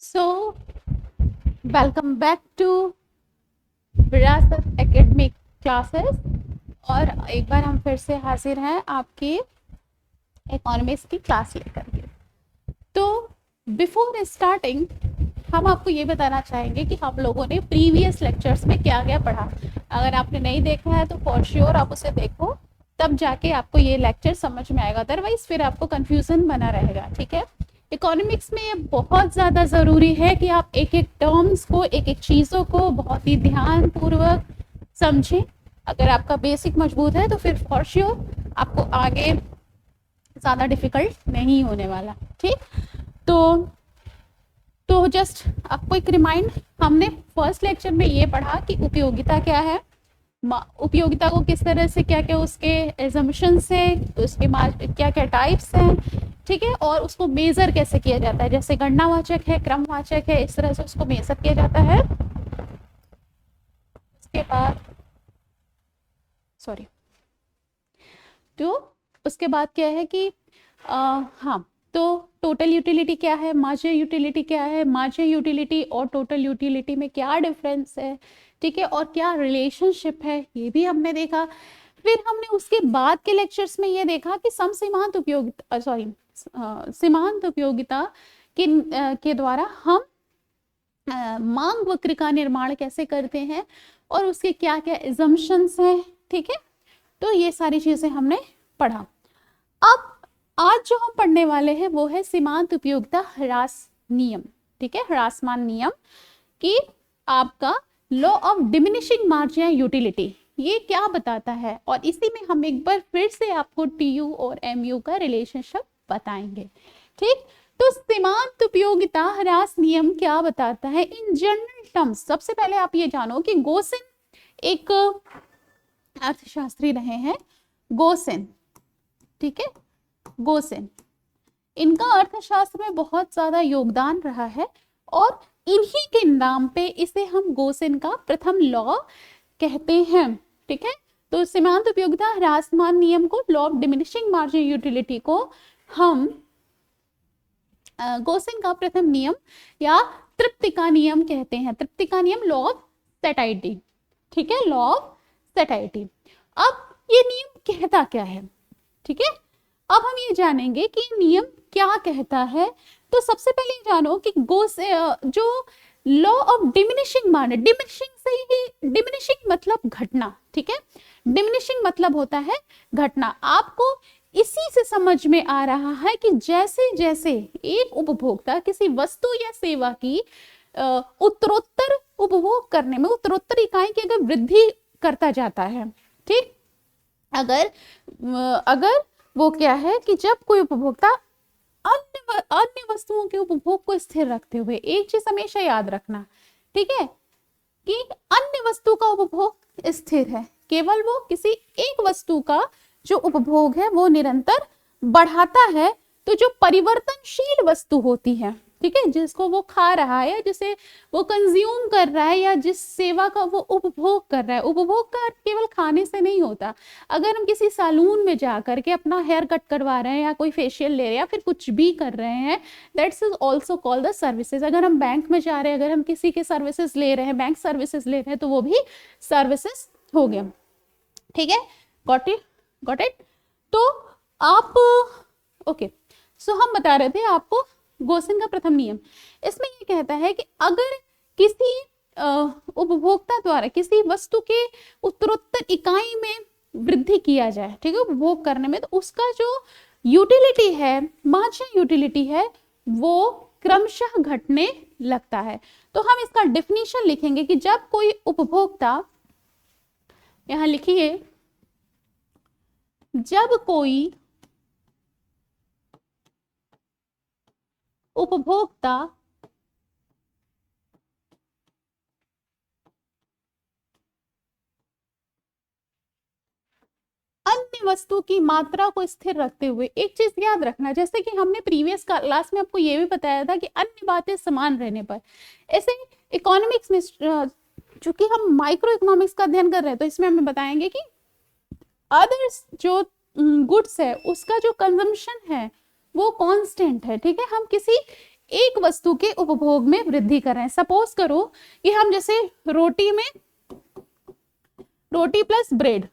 So welcome back to विरासत academic classes. और एक बार हम फिर से हाजिर हैं आपकी इकोनॉमिक्स की क्लास लेकर के। तो बिफोर स्टार्टिंग हम आपको ये बताना चाहेंगे कि हम लोगों ने प्रीवियस लेक्चर्स में क्या क्या पढ़ा। अगर आपने नहीं देखा है तो फॉर श्योर आप उसे देखो, तब जाके आपको ये लेक्चर समझ में आएगा, अदरवाइज फिर आपको कंफ्यूजन बना रहेगा। ठीक है, इकोनॉमिक्स में ये बहुत ज़्यादा ज़रूरी है कि आप एक एक टर्म्स को, एक एक चीज़ों को बहुत ही ध्यानपूर्वक समझें। अगर आपका बेसिक मजबूत है तो फिर फॉर श्योर आपको आगे ज़्यादा डिफिकल्ट नहीं होने वाला। ठीक, तो जस्ट आपको एक रिमाइंड, हमने फर्स्ट लेक्चर में ये पढ़ा कि उपयोगिता क्या है, उपयोगिता को किस तरह से, क्या क्या उसके एजम्पशंस हैं, उसके क्या क्या टाइप्स हैं, ठीक है, और उसको मेजर कैसे किया जाता है, जैसे गणनावाचक है, क्रमवाचक है, इस तरह से उसको मेजर किया जाता है। उसके बाद सॉरी, तो उसके बाद क्या है कि हाँ, तो टोटल यूटिलिटी क्या है, मार्जिनल यूटिलिटी क्या है, मार्जिनल यूटिलिटी और टोटल यूटिलिटी में क्या डिफरेंस है, ठीक है, और क्या रिलेशनशिप है, ये भी हमने देखा। फिर हमने उसके बाद के लेक्चर्स में ये देखा कि समसीमांत उपयोगिता, सीमांत उपयोगिता के द्वारा हम मांग वक्र का निर्माण कैसे करते हैं और उसके क्या क्या एजम्पशंस हैं। ठीक है, तो ये सारी चीजें हमने पढ़ा। अब आज जो हम पढ़ने वाले हैं वो है सीमांत उपयोगिता ह्रास नियम। ठीक है, ह्रासमान नियम कि आपका law of diminishing marginal utility ये क्या बताता है, और इसी में हम एक बार फिर से आपको टीयू और एमयू का रिलेशनशिप बताएंगे। ठीक, तो सीमांत उपयोगिता ह्रास नियम क्या बताता है इन जनरल टर्म्स। सबसे पहले आप ये जानो कि गोसेन एक अर्थशास्त्री रहे हैं, गोसेन। ठीक है, गोसेन, इनका अर्थशास्त्र में बहुत ज्यादा योगदान रहा है और इन्हीं के नाम पे इसे हम गोसेन का प्रथम लॉ कहते हैं। ठीक है, तो सीमांत उपयोगिता ह्रासमान नियम को, law of diminishing marginal utility को हम गोसेन का प्रथम नियम या तृप्ति का नियम कहते हैं। तृप्ति का नियम, लॉ ऑफ सेटाइटी। ठीक है, लॉ ऑफ सेटाइटी। अब ये नियम कहता क्या है, ठीक है, अब हम ये जानेंगे कि नियम क्या कहता है। तो सबसे पहले जानो कि जो law of diminishing margin, diminishing से ही, डिमिनिशिंग मतलब घटना। ठीक है, डिमिनिशिंग मतलब होता है घटना। आपको इसी से समझ में आ रहा है कि जैसे जैसे एक उपभोक्ता किसी वस्तु या सेवा की उत्तरोत्तर उपभोग करने में, उत्तरोत्तर इकाई की अगर वृद्धि करता जाता है, ठीक, अगर वो क्या है कि जब कोई उपभोक्ता अन्य वस्तुओं के उपभोग को स्थिर रखते हुए, एक चीज हमेशा याद रखना, ठीक है, कि अन्य वस्तु का उपभोग स्थिर है, केवल वो किसी एक वस्तु का जो उपभोग है वो निरंतर बढ़ाता है, तो जो परिवर्तनशील वस्तु होती है, ठीक है, जिसको वो खा रहा है, जिसे वो कंज्यूम कर रहा है, या जिस सेवा का वो उपभोग कर रहा है, उपभोग का केवल खाने से नहीं होता। अगर हम किसी सैलून में जा करके अपना हेयर कट करवा रहे हैं या कोई फेशियल ले रहे हैं या फिर कुछ भी कर रहे हैं, that's is also called the services. अगर हम बैंक में जा रहे हैं, अगर हम किसी के सर्विसेज ले रहे हैं, बैंक सर्विसेज ले रहे हैं, तो वो भी सर्विसेज हो गया। ठीक है, गॉट इट, गॉट इट। तो आप ओके, सो हम बता रहे थे आपको गोसेन का प्रथम नियम, इसमें ये कहता है कि अगर किसी उपभोक्ता द्वारा किसी वस्तु के उत्तरोत्तर इकाई में वृद्धि किया जाए, ठीक है, उपभोग करने में, तो उसका जो यूटिलिटी है, मार्जिनल यूटिलिटी है, वो क्रमशः घटने लगता है। तो हम इसका डेफिनेशन लिखेंगे कि जब कोई उपभोक्ता, यहां लिखिए, जब कोई उपभोक्ता अन्य वस्तु की मात्रा को स्थिर रखते हुए, एक चीज याद रखना, जैसे कि हमने प्रीवियस क्लास में आपको यह भी बताया था कि अन्य बातें समान रहने पर, ऐसे इकोनॉमिक्स में चूंकि हम माइक्रो इकोनॉमिक्स का अध्ययन कर रहे हैं, तो इसमें हमें बताएंगे कि अदर्स जो गुड्स है उसका जो कंजम्पशन है वो कांस्टेंट है। ठीक है, हम किसी एक वस्तु के उपभोग में वृद्धि कर रहे हैं। सपोज करो कि हम जैसे रोटी प्लस ब्रेड,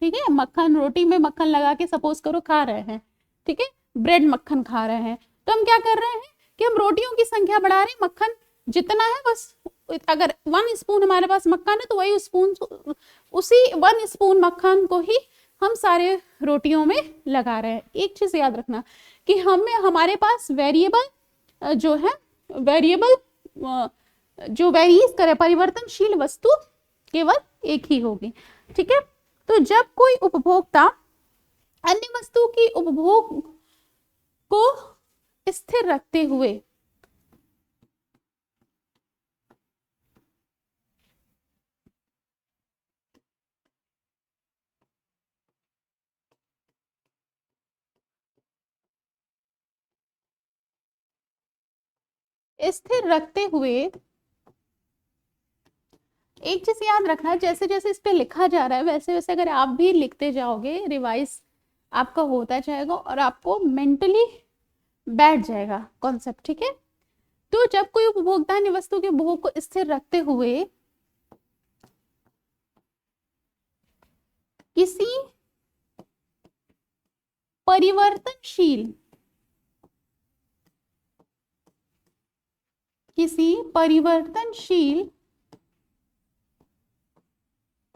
ठीक है, मक्खन, रोटी में मक्खन लगा के सपोज करो खा रहे हैं, ठीक है, ब्रेड मक्खन खा रहे हैं, तो हम क्या कर रहे हैं कि हम रोटियों की संख्या बढ़ा रहे हैं, मक्खन जितना है बस, अगर 1 स्पून हमारे पास मक्खन है तो वही स्पून, उसी 1 स्पून मक्खन को ही हम सारे रोटियों में लगा रहे हैं। एक चीज याद रखना कि हमारे पास वेरिएबल जो है, वेरिएबल जो वेरीज करे, परिवर्तनशील वस्तु केवल एक ही होगी, ठीक है। तो जब कोई उपभोक्ता अन्य वस्तु की उपभोग को स्थिर रखते हुए एक चीज याद रखना, जैसे जैसे इस पे लिखा जा रहा है वैसे वैसे अगर आप भी लिखते जाओगे, रिवाइज आपका होता जाएगा और आपको मेंटली बैठ जाएगा कॉन्सेप्ट, ठीक है। तो जब कोई उपभोक्ता अन्य वस्तु के उपभोग को स्थिर रखते हुए किसी परिवर्तनशील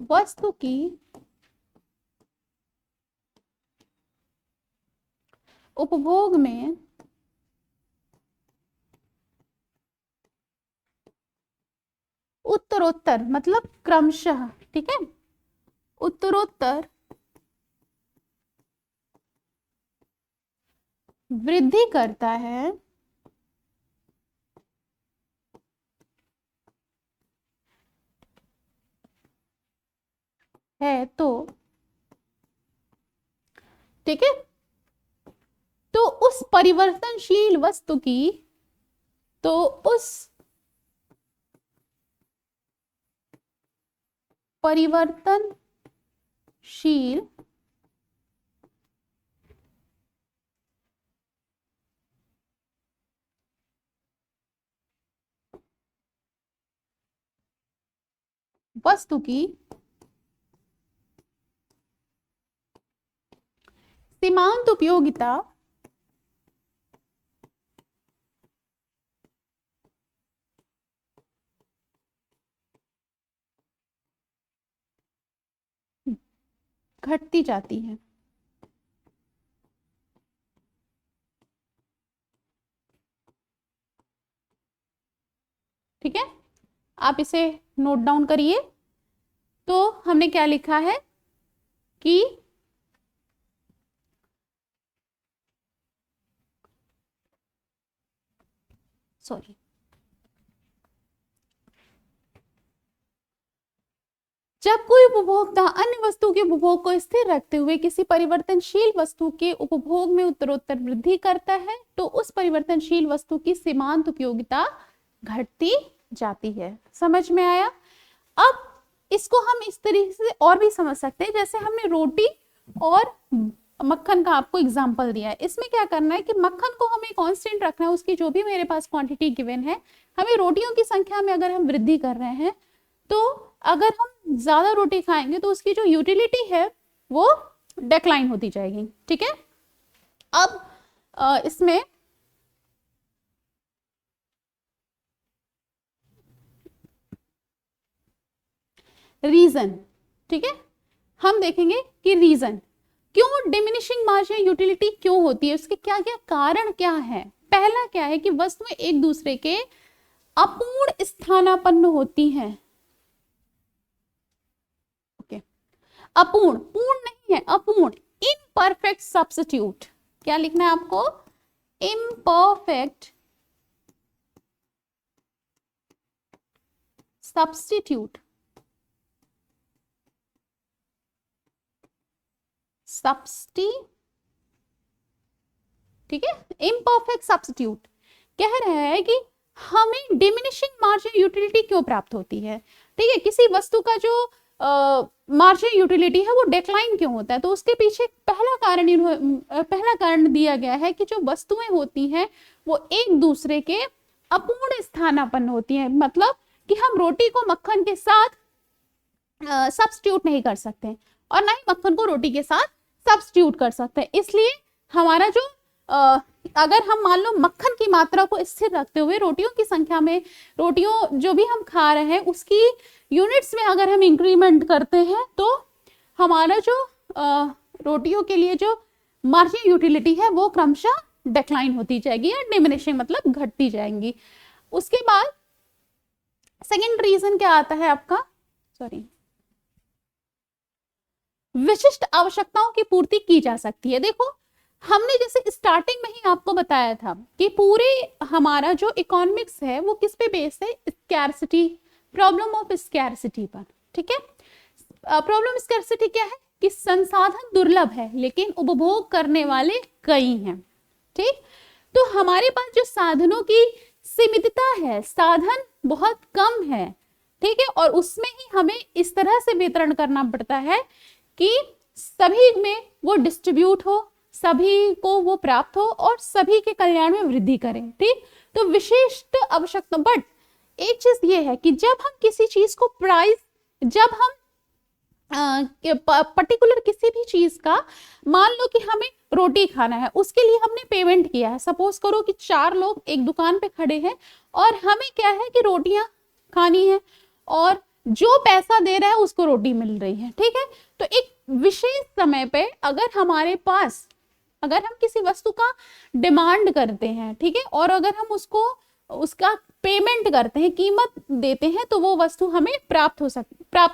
वस्तु की उपभोग में उत्तरोत्तर, मतलब क्रमशः, ठीक है, उत्तरोत्तर वृद्धि करता है तो, ठीक है, तो उस परिवर्तनशील वस्तु की, तो उस परिवर्तनशील वस्तु की सीमांत उपयोगिता घटती जाती है। ठीक है, आप इसे नोट डाउन करिए। तो हमने क्या लिखा है कि सॉरी, जब कोई उपभोक्ता अन्य वस्तु के उपभोग को स्थिर रखते हुए किसी परिवर्तनशील वस्तु के उपभोग में उत्तरोत्तर वृद्धि करता है तो उस परिवर्तनशील वस्तु की सीमांत उपयोगिता घटती जाती है। समझ में आया? अब इसको हम इस तरीके से और भी समझ सकते हैं, जैसे हमने रोटी और मक्खन का आपको एग्जाम्पल दिया है। इसमें क्या करना है कि मक्खन को हमें कांस्टेंट रखना है, उसकी जो भी मेरे पास क्वांटिटी गिवन है, हमें रोटियों की संख्या में अगर हम वृद्धि कर रहे हैं तो अगर हम ज्यादा रोटी खाएंगे तो उसकी जो यूटिलिटी है वो डिक्लाइन होती जाएगी। ठीक है, अब इसमें रीजन, ठीक है, हम देखेंगे कि रीजन क्यों डिमिनिशिंग मार्जिनल यूटिलिटी क्यों होती है, उसके क्या क्या कारण क्या है। पहला क्या है कि वस्तुएं एक दूसरे के अपूर्ण स्थानापन्न होती हैं। ओके, अपूर्ण, पूर्ण नहीं है, अपूर्ण, इम्परफेक्ट सब्स्टिट्यूट। क्या लिखना है आपको? Imperfect substitute. ठीक है, इम्परफेक्ट सब्स्टिट्यूट कह रहा है कि हमें डिमिनिशिंग मार्जिनल यूटिलिटी क्यों प्राप्त होती है। ठीक है, किसी वस्तु का जो मार्जिनल यूटिलिटी है वो डिक्लाइन क्यों होता है, तो उसके पीछे पहला कारण दिया गया है कि जो वस्तुएं होती हैं वो एक दूसरे के अपूर्ण स्थानापन्न होती हैं, मतलब कि हम रोटी को मक्खन के साथ सब्स्टिट्यूट नहीं कर सकते और ना ही मक्खन को रोटी के साथ सब्स्टिट्यूट कर सकते हैं। इसलिए हमारा जो अगर हम मान लो मक्खन की मात्रा को स्थिर रखते हुए रोटियों की संख्या में, रोटियों जो भी हम खा रहे हैं उसकी यूनिट्स में अगर हम इंक्रीमेंट करते हैं तो हमारा जो रोटियों के लिए जो मार्जिनल यूटिलिटी है वो क्रमशः डिक्लाइन होती जाएगी या डिमिनिशिंग मतलब घटती जाएंगी। उसके बाद सेकेंड रीजन क्या आता है आपका, विशिष्ट आवश्यकताओं की पूर्ति की जा सकती है। देखो हमने जैसे स्टार्टिंग में ही आपको बताया था कि पूरे हमारा जो इकोनॉमिक्स है वो किस पे बेस्ड है, स्कैर्सिटी, प्रॉब्लम ऑफ स्कैर्सिटी पर। ठीक है, प्रॉब्लम स्कैर्सिटी क्या है कि संसाधन दुर्लभ है लेकिन उपभोग करने वाले कई हैं। ठीक, तो हमारे पास जो साधनों की सीमितता है, साधन बहुत कम है, ठीक है, और उसमें ही हमें इस तरह से वितरण करना पड़ता है कि सभी में वो डिस्ट्रीब्यूट हो, सभी को वो प्राप्त हो और सभी के कल्याण में वृद्धि करें। ठीक, तो विशिष्ट आवश्यकता, बट एक चीज ये है कि जब हम किसी चीज को प्राइस, जब हम पर्टिकुलर किसी भी चीज का, मान लो कि हमें रोटी खाना है, उसके लिए हमने पेमेंट किया है, सपोज करो कि 4 लोग एक दुकान पे खड़े हैं और हमें क्या है कि रोटियां खानी है और जो पैसा दे रहा है उसको रोटी मिल रही है। ठीक है, तो एक विशेष समय पे अगर हमारे पास, अगर हम किसी वस्तु का डिमांड करते हैं, ठीक है, और अगर हम उसको उसका पेमेंट करते हैं, कीमत देते हैं, तो वो वस्तु हमें प्राप्त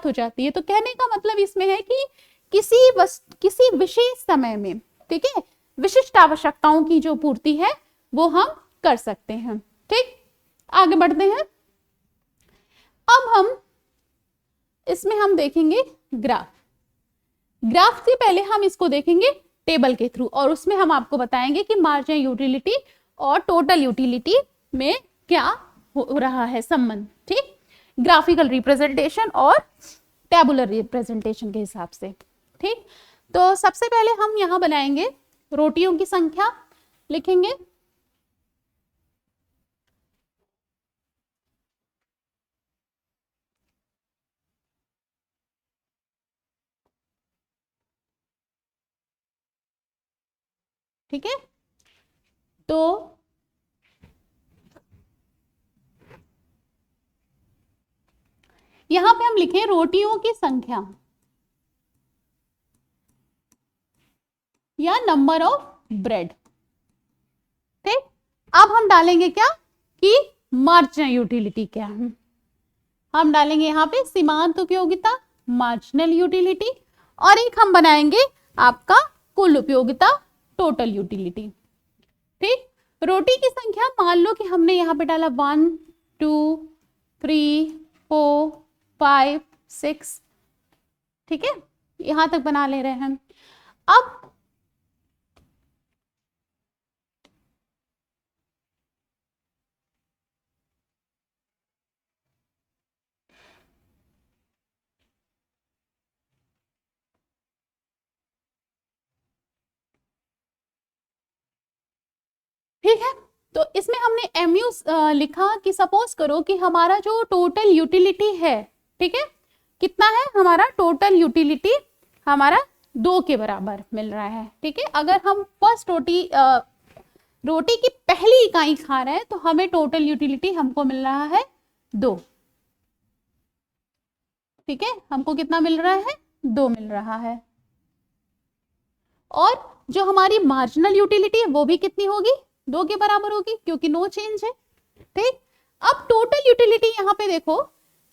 हो जाती है। तो कहने का मतलब इसमें है कि किसी विशेष समय में, ठीक है, विशिष्ट आवश्यकताओं की जो पूर्ति है वो हम कर सकते हैं। ठीक, आगे बढ़ते हैं। अब हम इसमें हम देखेंगे ग्राफ से पहले हम इसको देखेंगे टेबल के थ्रू, और उसमें हम आपको बताएंगे कि मार्जिनल यूटिलिटी और टोटल यूटिलिटी में क्या हो रहा है संबंध। ठीक, ग्राफिकल रिप्रेजेंटेशन और टेबुलर रिप्रेजेंटेशन के हिसाब से। ठीक, तो सबसे पहले हम यहां बनाएंगे रोटियों की संख्या, लिखेंगे ठीक है, तो यहां पे हम लिखें रोटियों की संख्या या नंबर ऑफ ब्रेड। ठीक, अब हम डालेंगे क्या कि मार्जिनल यूटिलिटी क्या है, हम डालेंगे यहाँ पे सीमांत उपयोगिता, मार्जिनल यूटिलिटी, और एक हम बनाएंगे आपका कुल उपयोगिता, टोटल यूटिलिटी। ठीक, रोटी की संख्या मान लो कि हमने यहाँ पे डाला 1 2 3 4 5 6, ठीक है, यहां तक बना ले रहे हैं हम। अब ठीक है, तो इसमें हमने MU लिखा कि सपोज करो कि हमारा जो टोटल यूटिलिटी है, ठीक है, कितना है हमारा टोटल यूटिलिटी, हमारा 2 के बराबर मिल रहा है। ठीक है, अगर हम फर्स्ट रोटी की पहली इकाई खा रहे हैं तो हमें टोटल यूटिलिटी हमको मिल रहा है 2। ठीक है, हमको कितना मिल रहा है, 2 मिल रहा है। और जो हमारी मार्जिनल यूटिलिटी है वो भी कितनी होगी, 2 के बराबर होगी, क्योंकि नो चेंज है। ठीक, अब टोटल यूटिलिटी यहाँ पे देखो,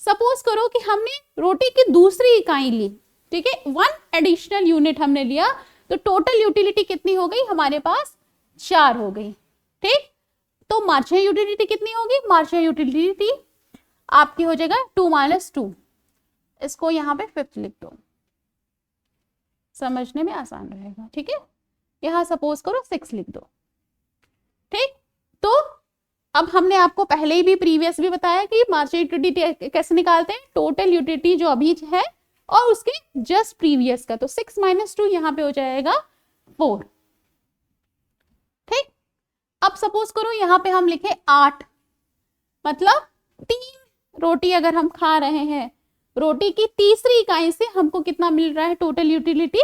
सपोज करो कि हमने रोटी की दूसरी इकाई ली, ठीक है, 1 एडिशनल यूनिट हमने लिया, तो टोटल यूटिलिटी कितनी हो गई हमारे पास, 4 हो गई। ठीक, तो मार्जिनल यूटिलिटी कितनी होगी, मार्जिनल यूटिलिटी आपकी हो जाएगा 2 - 2, इसको यहाँ पे 5th लिख दो, समझने में आसान रहेगा। ठीक है, यहां सपोज करो 6 लिख दो। ठीक, तो अब हमने आपको पहले ही भी प्रीवियस भी बताया कि मार्जिनल यूटिलिटी कैसे निकालते हैं, टोटल यूटिलिटी जो अभी है और उसके जस्ट प्रीवियस का, तो 6 - 2 यहाँ पे हो जाएगा 4। ठीक, अब सपोज करो यहाँ पे हम लिखे 8, मतलब 3 रोटी अगर हम खा रहे हैं, रोटी की तीसरी इकाई से हमको कितना मिल रहा है टोटल यूटिलिटी?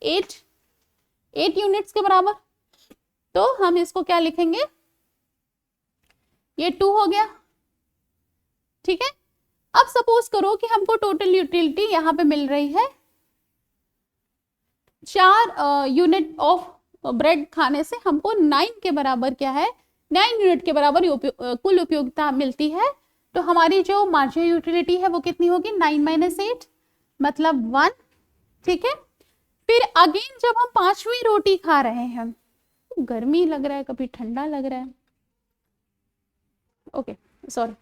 8 यूनिट्स के बराबर। तो हम इसको क्या लिखेंगे? ये 2 हो गया। ठीक है, अब सपोज करो कि हमको टोटल यूटिलिटी यहाँ पे मिल रही है 4 यूनिट ऑफ ब्रेड खाने से हमको 9 के बराबर क्या है, 9 यूनिट के बराबर कुल उपयोगिता मिलती है। तो हमारी जो मार्जिनल यूटिलिटी है वो कितनी होगी? 9 - 8 मतलब 1। ठीक है, फिर अगेन जब हम 5वीं रोटी खा रहे हैं, गर्मी लग रहा है, कभी ठंडा लग रहा है, ओके सॉरी।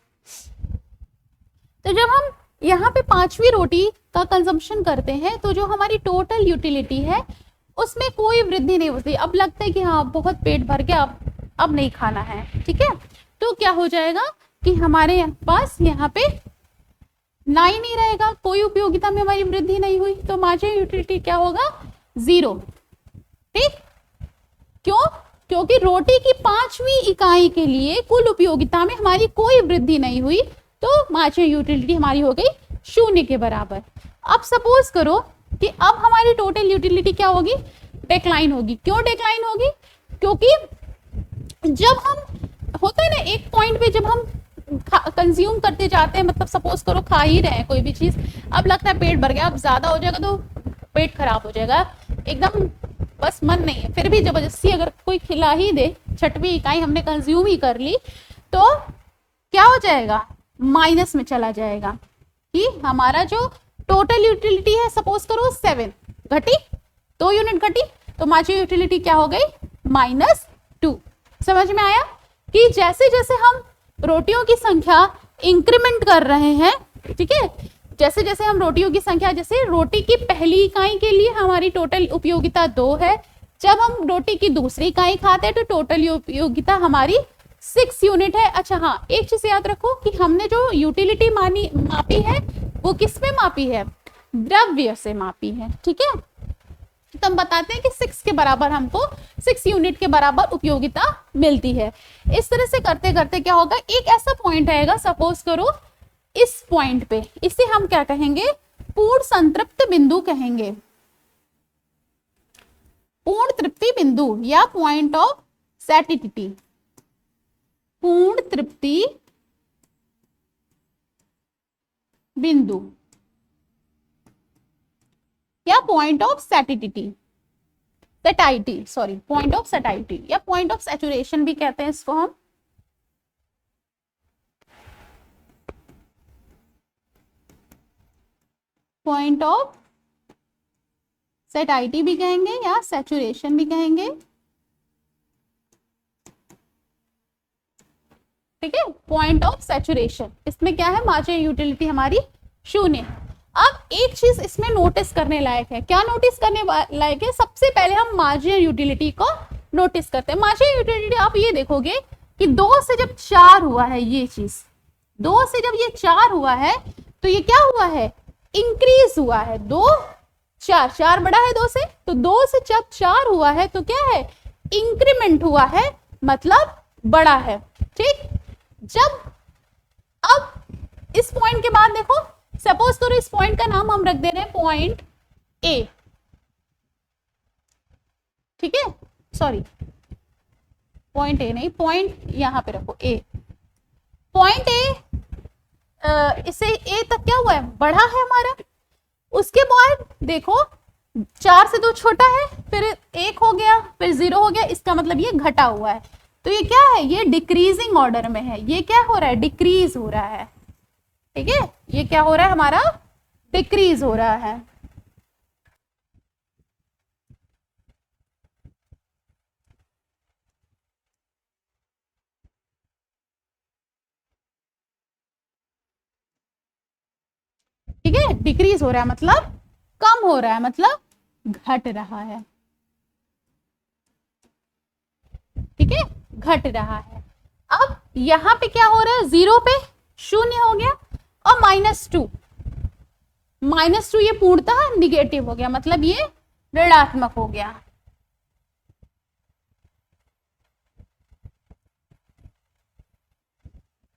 तो जब हम यहाँ पे 5वीं रोटी का कंजम्पशन करते हैं तो जो हमारी टोटल यूटिलिटी है उसमें कोई वृद्धि नहीं होती। अब लगता है कि हाँ बहुत पेट भर गया, अब नहीं खाना है। ठीक है, तो क्या हो जाएगा कि हमारे पास यहाँ पे 9 ही रहेगा, कोई उपयोगिता में हमारी वृद्धि नहीं हुई, तो मार्जिनल यूटिलिटी क्या होगा? 0। ठीक, क्यों? क्योंकि रोटी की 5वीं इकाई के लिए कुल उपयोगिता में हमारी कोई वृद्धि नहीं हुई, तो मार्जिनल यूटिलिटी हमारी हो गई 0 के बराबर। अब सपोज करो कि अब हमारी टोटल यूटिलिटी क्या होगी? डिक्लाइन होगी। क्यों डिक्लाइन होगी? क्योंकि जब हम होता है ना एक पॉइंट पे जब हम कंज्यूम करते जाते हैं, मतलब सपोज करो खा ही रहे हैं कोई भी चीज, अब लगता है पेट भर गया, अब ज्यादा हो जाएगा तो पेट खराब हो जाएगा, एकदम बस मन नहीं है, फिर भी जबरदस्ती अगर कोई खिला ही दे, 6वीं इकाई हमने कंज्यूम ही कर ली, तो क्या हो जाएगा? माइनस में चला जाएगा कि हमारा जो टोटल यूटिलिटी है सपोज करो 7 घटी, 2 यूनिट घटी, तो मार्जिनल यूटिलिटी क्या हो गई? -2। समझ में आया कि जैसे जैसे हम रोटियों की संख्या इंक्रीमेंट कर रहे हैं, ठीक है, जैसे जैसे हम रोटियों की संख्या, जैसे रोटी की पहली इकाई के लिए हमारी टोटल उपयोगिता 2 है, जब हम रोटी की दूसरी इकाई खाते हैं तो टोटल उपयोगिता हमारी 6 यूनिट है। अच्छा हाँ, एक चीज याद रखो कि हमने जो यूटिलिटी मापी है वो किस में मापी है? द्रव्य से मापी है। ठीक है, तो हम बताते हैं कि 6 के बराबर हमको 6 यूनिट के बराबर उपयोगिता मिलती है। इस तरह से करते करते क्या होगा, एक ऐसा पॉइंट आएगा, सपोज करो इस पॉइंट पे, इसे हम क्या कहेंगे? पूर्ण संतृप्त बिंदु कहेंगे, पूर्ण तृप्ति बिंदु या पॉइंट ऑफ सैटिसिटी, पूर्ण तृप्ति बिंदु या point of satiety, sorry point of satiety या पॉइंट ऑफ सैचुरेशन भी कहते हैं इसको हम। पॉइंट ऑफ सैटिसिटी भी कहेंगे या सैचुरेशन भी कहेंगे। ठीक है, पॉइंट ऑफ सैचुरेशन, इसमें क्या है? मार्जिनल यूटिलिटी हमारी 0। अब एक चीज इसमें नोटिस करने लायक है। क्या नोटिस करने लायक है? सबसे पहले हम मार्जिनल यूटिलिटी को नोटिस करते हैं। मार्जिनल यूटिलिटी आप ये देखोगे कि 2 से जब 4 हुआ है, ये चीज 2 से जब ये 4 हुआ है तो ये क्या हुआ है? इंक्रीज हुआ है। 2 4 4 बड़ा है 2 से, तो 2 से जब 4 हुआ है तो क्या है? इंक्रीमेंट हुआ है, मतलब बड़ा है। ठीक, जब अब इस पॉइंट के बाद देखो, सपोज करो इस पॉइंट का नाम हम रख दे रहे हैं पॉइंट ए। ठीक है, सॉरी पॉइंट ए नहीं, पॉइंट यहां पे रखो ए, पॉइंट ए, इसे ए तक क्या हुआ है? बढ़ा है हमारा। उसके बाद देखो 4 से 2 छोटा है, फिर 1 हो गया, फिर 0 हो गया, इसका मतलब ये घटा हुआ है। तो ये क्या है? ये डिक्रीजिंग ऑर्डर में है। ये क्या हो रहा है? डिक्रीज हो रहा है। ठीक है, ये क्या हो रहा है? हमारा डिक्रीज हो रहा है। ठीक है, डिक्रीज हो रहा है मतलब कम हो रहा है, मतलब घट रहा है। ठीक है, घट रहा है। अब यहां पे क्या हो रहा है? 0 पे 0 हो गया और -2, -2 ये पूर्णतः निगेटिव हो गया, मतलब ये ऋणात्मक हो गया।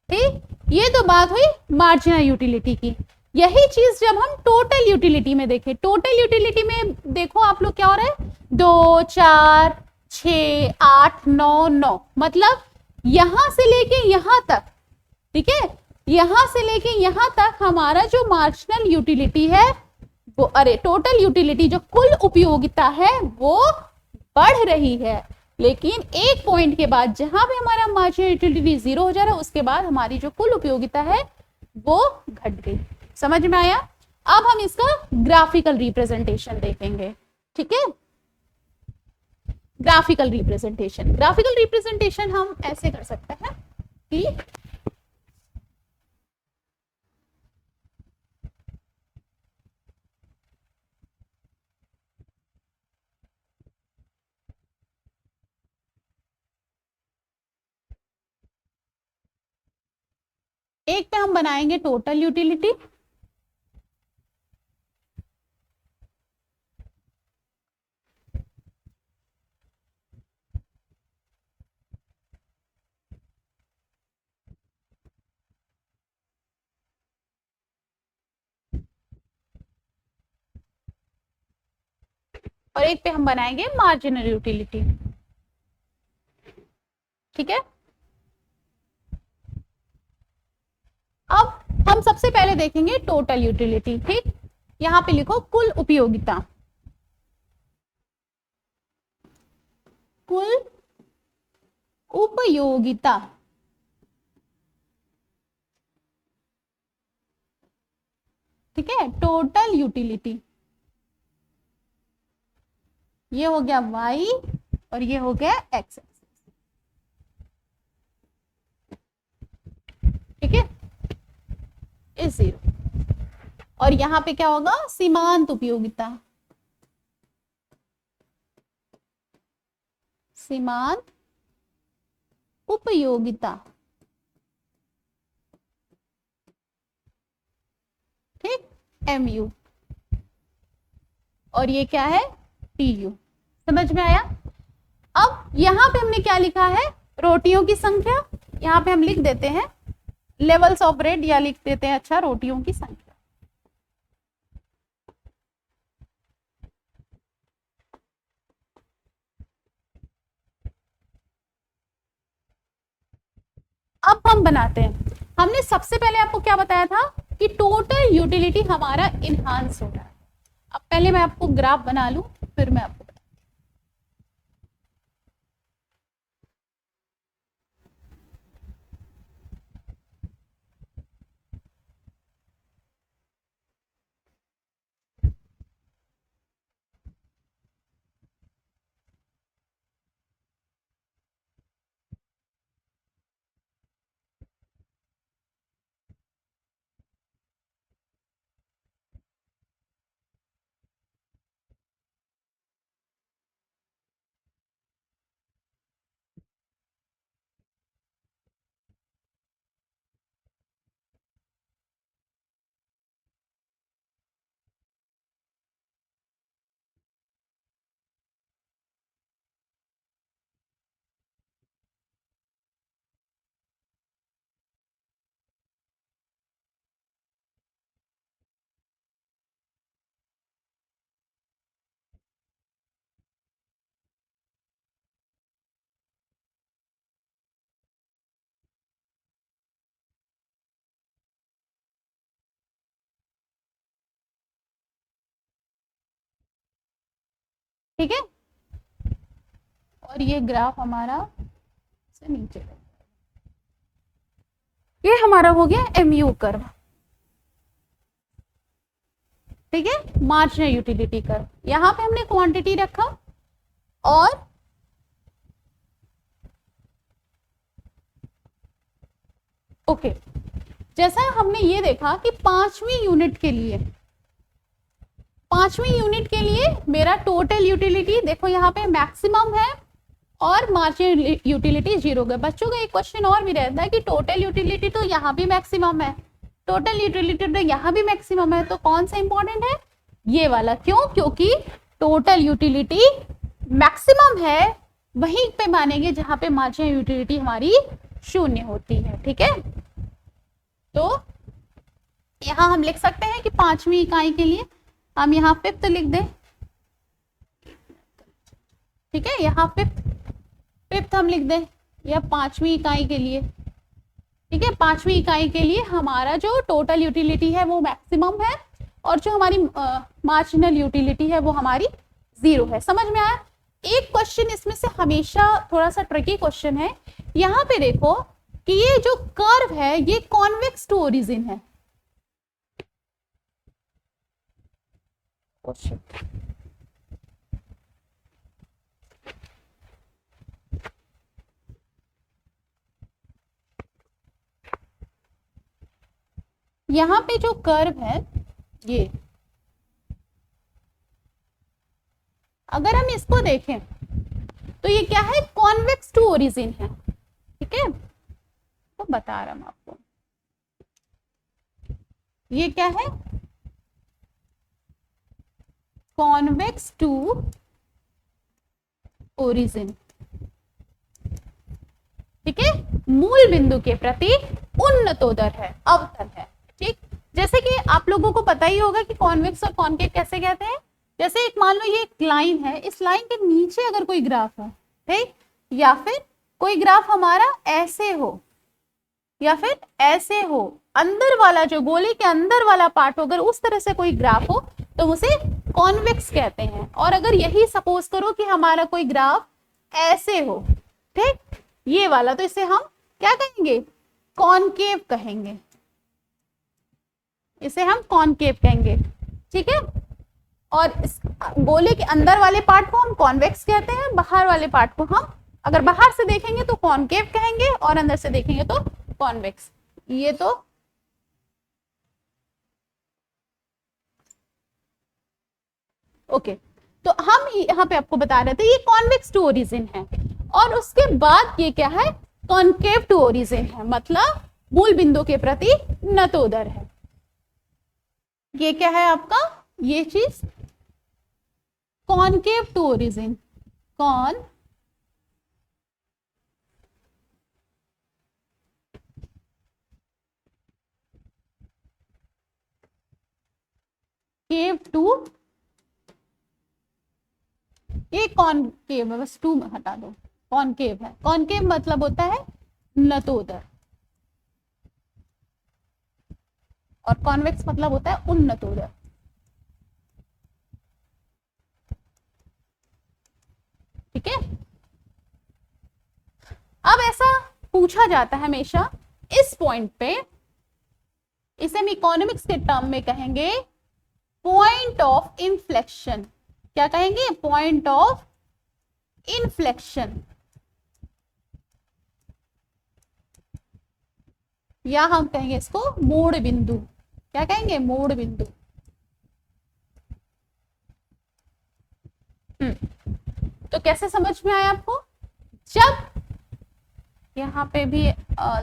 ठीक, ये तो बात हुई मार्जिनल यूटिलिटी की। यही चीज जब हम टोटल यूटिलिटी में देखें, टोटल यूटिलिटी में देखो आप लोग क्या हो रहा है, 2 4 6 8 9 9, मतलब यहां से लेके यहां तक, ठीक है, यहां से लेके यहां तक हमारा जो मार्जिनल यूटिलिटी है वो, अरे टोटल यूटिलिटी जो कुल उपयोगिता है वो बढ़ रही है। लेकिन एक पॉइंट के बाद जहां पे हमारा मार्जिनल यूटिलिटी 0 हो जा रहा है, उसके बाद हमारी जो कुल उपयोगिता है वो घट गई। समझ में आया? अब हम इसका ग्राफिकल रिप्रेजेंटेशन देखेंगे। ठीक है, ग्राफिकल रिप्रेजेंटेशन, ग्राफिकल रिप्रेजेंटेशन हम ऐसे कर सकते हैं कि एक पे हम बनाएंगे टोटल यूटिलिटी, और एक पे हम बनाएंगे मार्जिनल यूटिलिटी। ठीक है, अब हम सबसे पहले देखेंगे टोटल यूटिलिटी। ठीक, यहां पे लिखो कुल उपयोगिता, कुल उपयोगिता। ठीक है, टोटल यूटिलिटी, ये हो गया y और ये हो गया x। ठीक है, इस 0, और यहां पे क्या होगा, सीमांत उपयोगिता, सीमांत उपयोगिता। ठीक, mu, और ये क्या है, tu। समझ में आया? अब यहां पे हमने क्या लिखा है, रोटियों की संख्या, यहां पे हम लिख देते हैं लेवल्स ऑफ ब्रेड, या लिख देते हैं अच्छा रोटियों की संख्या। अब हम बनाते हैं, हमने सबसे पहले आपको क्या बताया था कि टोटल यूटिलिटी हमारा इनहांस हो रहा है। अब पहले मैं आपको ग्राफ बना लूं, फिर मैं आपको, ठीक है, और ये ग्राफ हमारा से नीचे, ये हमारा हो गया MU कर्व। ठीक है, मार्जिनल यूटिलिटी कर्व, यहां पे हमने क्वांटिटी रखा, और ओके, जैसा हमने ये देखा कि पांचवी यूनिट के लिए, पांचवी यूनिट के लिए मेरा टोटल यूटिलिटी देखो यहाँ पे मैक्सिमम है और मार्जिनल यूटिलिटी 0 है। बच्चों का एक क्वेश्चन और भी रहता है कि टोटल यूटिलिटी तो यहाँ भी मैक्सिमम है, टोटल यूटिलिटी तो यहाँ भी मैक्सिमम है, तो कौन सा इंपॉर्टेंट है, ये वाला। क्यों? क्योंकि टोटल यूटिलिटी मैक्सिमम है वहीं पे मानेंगे जहां पे मार्जिनल यूटिलिटी हमारी शून्य होती है। ठीक है, तो यहां हम लिख सकते हैं कि पांचवी इकाई के लिए हम यहाँ फिफ्थ लिख दें। ठीक है, यहाँ फिफ्थ हम लिख दें, या पांचवी इकाई के लिए। ठीक है, पांचवी इकाई के लिए हमारा जो टोटल यूटिलिटी है वो मैक्सिमम है, और जो हमारी मार्जिनल यूटिलिटी है वो हमारी 0 है। समझ में आया? एक क्वेश्चन इसमें से हमेशा थोड़ा सा ट्रिकी क्वेश्चन है। यहाँ पे देखो कि ये जो कर्व है ये कॉन्वेक्स टू ओरिजिन है। यहाँ पे जो कर्व है ये, अगर हम इसको देखें तो ये क्या है, कॉन्वेक्स टू ओरिजिन है। ठीक है, तो बता रहा हूं आपको, ये क्या है, कॉन्वेक्स टू ओरिजिन। ठीक है, मूल बिंदु के प्रति उन्नतोदर है, अवतल है। ठीक, जैसे कि आप लोगों को पता ही होगा कि कॉन्वेक्स और कॉन्केव कैसे कहते हैं। जैसे एक मान लो ये एक लाइन है, इस लाइन के नीचे अगर कोई ग्राफ है, ठीक, या फिर कोई ग्राफ हमारा ऐसे हो या फिर ऐसे हो, अंदर वाला जो गोले के अंदर वाला पार्ट हो, अगर उस तरह से कोई ग्राफ हो तो उसे कॉन्वेक्स कहते हैं। और अगर यही सपोज करो कि हमारा कोई ग्राफ ऐसे हो, ठीक, ये वाला, तो इसे हम क्या कहेंगे, कॉनकेव कहेंगे। इसे हम कॉनकेव कहेंगे। ठीक है, और इस गोले के अंदर वाले पार्ट को हम कॉन्वेक्स कहते हैं, बाहर वाले पार्ट को हम अगर बाहर से देखेंगे तो कॉनकेव कहेंगे, और अंदर से देखेंगे तो कॉन्वेक्स। ये तो ओके, तो हम यहाँ पे आपको बता रहे थे ये कॉन्वेक्स टू ओरिजिन है, और उसके बाद ये क्या है, कॉनकेव टू ओरिजिन है, मतलब मूल बिंदु के प्रति नतोदर है। ये क्या है आपका, ये चीज concave to origin, concave to, ये कॉनकेव है, बस टू में हटा दो, कॉनकेव है। कॉनकेव मतलब होता है नतोदर, और कॉन्वेक्स मतलब होता है उन्नतोदर। ठीक है, अब ऐसा पूछा जाता है हमेशा इस पॉइंट पे, इसे हम इकोनॉमिक्स के टर्म में कहेंगे पॉइंट ऑफ इन्फ्लेक्शन। क्या कहेंगे, पॉइंट ऑफ इन्फ्लेक्शन, या हम कहेंगे इसको मोड़ बिंदु। क्या कहेंगे, मोड़ बिंदु। तो कैसे समझ में आया आपको, जब यहाँ पे भी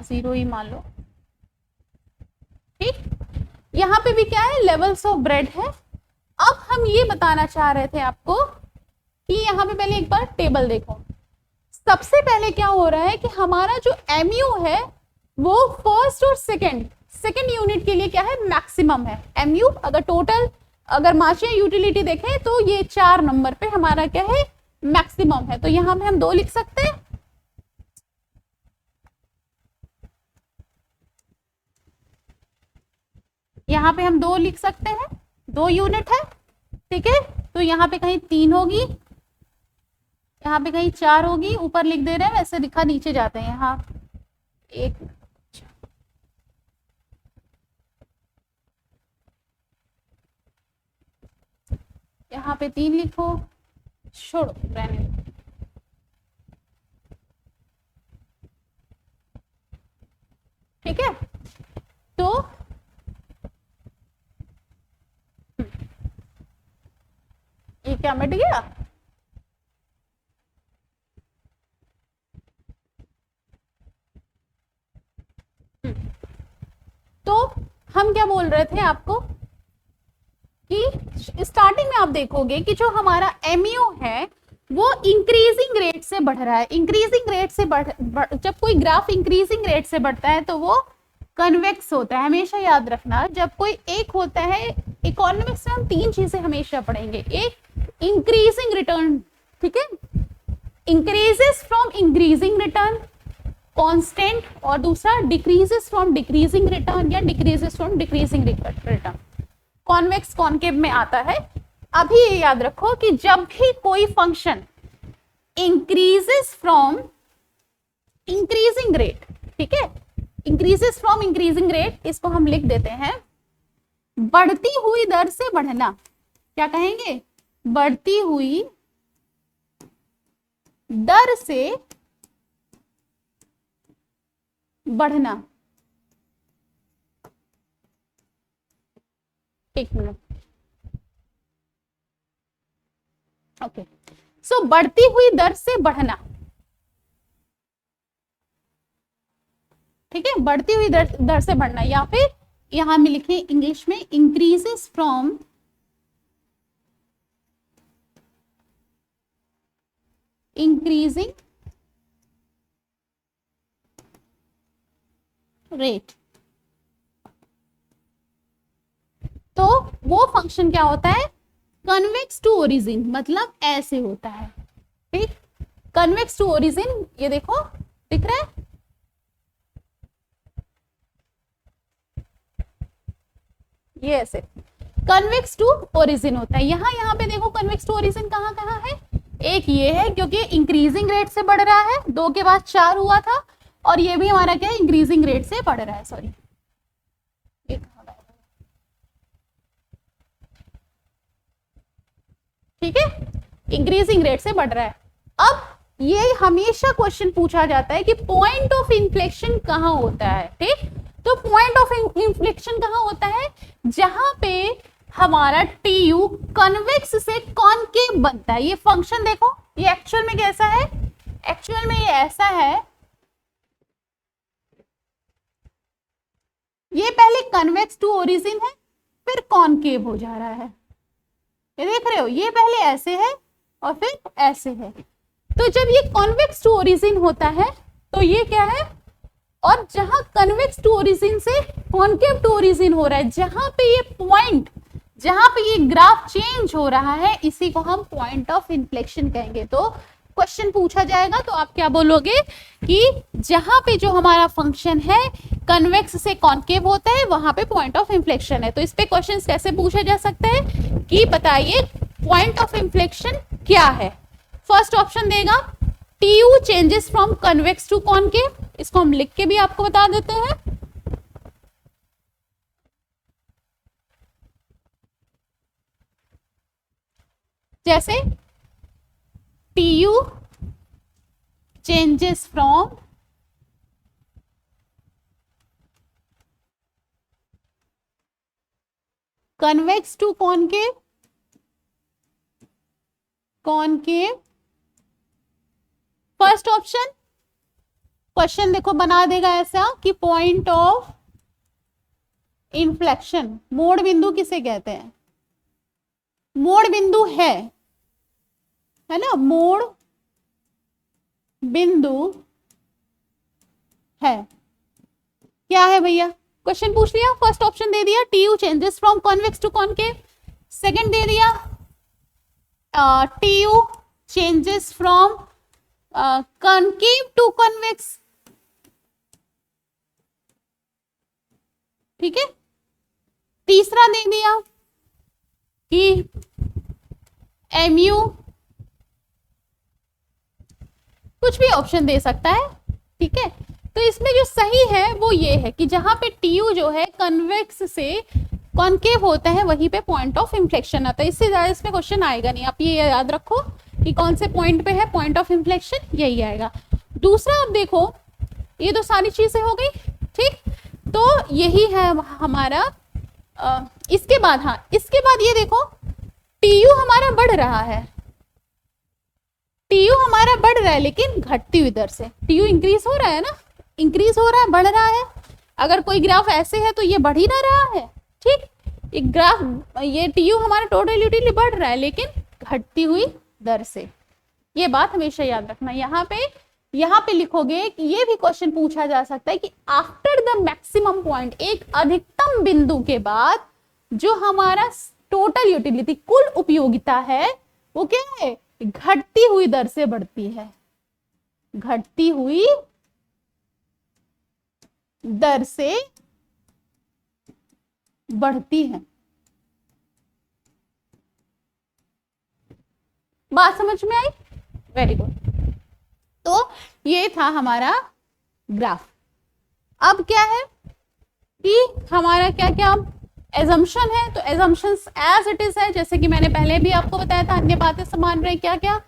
0 ही मान लो, ठीक, यहाँ पे भी क्या है, लेवल्स ऑफ ब्रेड है। अब हम ये बताना चाह रहे थे आपको कि यहाँ पे पहले एक बार टेबल देखो। सबसे पहले क्या हो रहा है कि हमारा जो एमयू है वो फर्स्ट और सेकंड यूनिट के लिए क्या है, मैक्सिमम है। एमयू अगर टोटल, अगर मार्जिनल यूटिलिटी देखें तो ये 4 नंबर पे हमारा क्या है, मैक्सिमम है। तो यहाँ पे हम 2 लिख सकते हैं, यहाँ पे हम 2 लिख सकते हैं, 2 यूनिट है। ठीक है, तो यहाँ पे कहीं 3 होगी, यहाँ पे कहीं 4 होगी, ऊपर लिख दे रहे हैं, वैसे लिखा नीचे जाते हैं। यहाँ एक, यहाँ पे 3 लिखो, छोड़ो रहने दो। ठीक है, तो ये क्या मिट गया, तो हम क्या बोल रहे थे आपको कि स्टार्टिंग में आप देखोगे कि जो हमारा एमयू है वो इंक्रीजिंग रेट से बढ़ रहा है। इंक्रीजिंग रेट से जब कोई ग्राफ इंक्रीजिंग रेट से बढ़ता है तो वो कन्वेक्स होता है। हमेशा याद रखना, जब कोई एक होता है, इकोनॉमिक्स में हम तीन चीजें हमेशा पढ़ेंगे। एक इंक्रीजिंग रिटर्न, ठीक है, increases from increasing return constant, और दूसरा डिक्रीजेस फ्रॉम डिक्रीजिंग रिटर्न या decreases from decreasing return. Convex concave में आता है। अभी ये याद रखो कि जब भी कोई function increases from increasing rate, ठीक है, इंक्रीजेस फ्रॉम इंक्रीजिंग रेट, इसको हम लिख देते हैं बढ़ती हुई दर से बढ़ना। क्या कहेंगे? बढ़ती हुई दर से बढ़ना। एक मिनट, ओके। सो बढ़ती हुई दर से बढ़ना, ठीक है, बढ़ती हुई दर से बढ़ना, या फिर यहां में लिखे इंग्लिश में इंक्रीजेस फ्रॉम इंक्रीजिंग रेट। तो वो फंक्शन क्या होता है? कन्वेक्स टू ओरिजिन, मतलब ऐसे होता है, ठीक। कन्वेक्स टू ओरिजिन, ये देखो दिख रहा है, ये ऐसे कन्वेक्स टू ओरिजिन होता है। यहाँ पे देखो कन्वेक्स टू ओरिजिन कहाँ कहाँ है? एक ये है क्योंकि इंक्रीजिंग रेट से बढ़ रहा है, 2 के बाद 4 हुआ था, और ये भी हमारा क्या है? इंक्रीजिंग रेट से बढ़ रहा है। सॉरी, ठीक है, इंक्रीजिंग रेट से बढ़ रहा है। अब ये हमेशा क्वेश्चन पूछा जाता है कि पॉइंट ऑफ इन्फ्लेक्शन कहाँ होता है, ठीक। तो पॉइंट ऑफ इन्फ्लेक्शन कहाँ होता है? जहां पे हमारा टीयू कन्वेक्स से कॉनकेव बनता है। ये फंक्शन देखो, ये एक्चुअल में कैसा है? एक्चुअल में ये ऐसा है, ये पहले कन्वेक्स टू ओरिजिन है, फिर कॉनकेव हो जा रहा है। ये देख रहे हो, ये पहले ऐसे है और फिर ऐसे है। तो जब ये कॉन्वेक्स टू ओरिजिन होता है तो ये क्या है? और जहां कन्वेक्स टू ओरिजिन से कॉन्केव टू ओरिजिन हो रहा है, जहां पे ये पॉइंट, जहां पे ये ग्राफ चेंज हो रहा है, इसी को हम पॉइंट ऑफ इन्फ्लेक्शन कहेंगे। तो क्वेश्चन पूछा जाएगा तो आप क्या बोलोगे कि जहां पे जो हमारा फंक्शन है कन्वेक्स से कॉन्केव होता है, वहां पे पॉइंट ऑफ इन्फ्लेक्शन है। तो इस पे क्वेश्चन कैसे पूछा जा सकता है कि बताइए पॉइंट ऑफ इन्फ्लेक्शन क्या है? फर्स्ट ऑप्शन देगा TU changes from convex to concave, इसको हम लिख के भी आपको बता देते हैं। जैसे TU changes from convex to concave, concave. First option question देखो बना देगा ऐसा कि पॉइंट ऑफ इन्फ्लेक्शन, मोड़ बिंदु किसे कहते हैं? मोड़ बिंदु है ना, मोड़ बिंदु है। क्या है भैया? क्वेश्चन पूछ लिया, फर्स्ट ऑप्शन दे दिया TU changes from convex to concave, second दे दिया TU changes from concave to convex, ठीक है। तीसरा दे दिया कि एमयू, कुछ भी ऑप्शन दे सकता है, ठीक है। तो इसमें जो सही है वो ये है कि जहां पे टीयू जो है कन्वेक्स से कॉन्केव होता है वहीं पे पॉइंट ऑफ इन्फ्लेक्शन आता है। इससे ज्यादा इसमें क्वेश्चन आएगा नहीं। आप ये याद रखो कि कौन से पॉइंट पे है पॉइंट ऑफ इन्फ्लेक्शन, यही आएगा। दूसरा आप देखो, ये तो सारी चीजें हो गई, ठीक। तो यही है हमारा इसके बाद, हाँ इसके बाद ये देखो टीयू हमारा बढ़ रहा है, टीयू हमारा बढ़ रहा है लेकिन घटती हुई दर से। टीयू इंक्रीज हो रहा है ना, इंक्रीज हो रहा है, बढ़ रहा है, अगर कोई ग्राफ ऐसे है तो ये बढ़ ही ना रहा है, ठीक। एक ग्राफ ये टीयू हमारा टोटल यूटिलिटी बढ़ रहा है लेकिन घटती हुई दर से, ये बात हमेशा याद रखना। यहाँ पे लिखोगे कि ये भी क्वेश्चन पूछा जा सकता है कि आफ्टर द मैक्सिमम पॉइंट, एक अधिकतम बिंदु के बाद जो हमारा टोटल यूटिलिटी कुल उपयोगिता है वो क्या है, घटती हुई दर से बढ़ती है, घटती हुई दर से बढ़ती है। बात समझ में आई? Very good. तो ये था हमारा ग्राफ। अब क्या है कि हमारा क्या क्या एजम्पशन है, तो एजम्पशंस एज इट इज है, जैसे कि मैंने पहले भी आपको बताया था, अन्य बातें समान रहे। क्या क्या,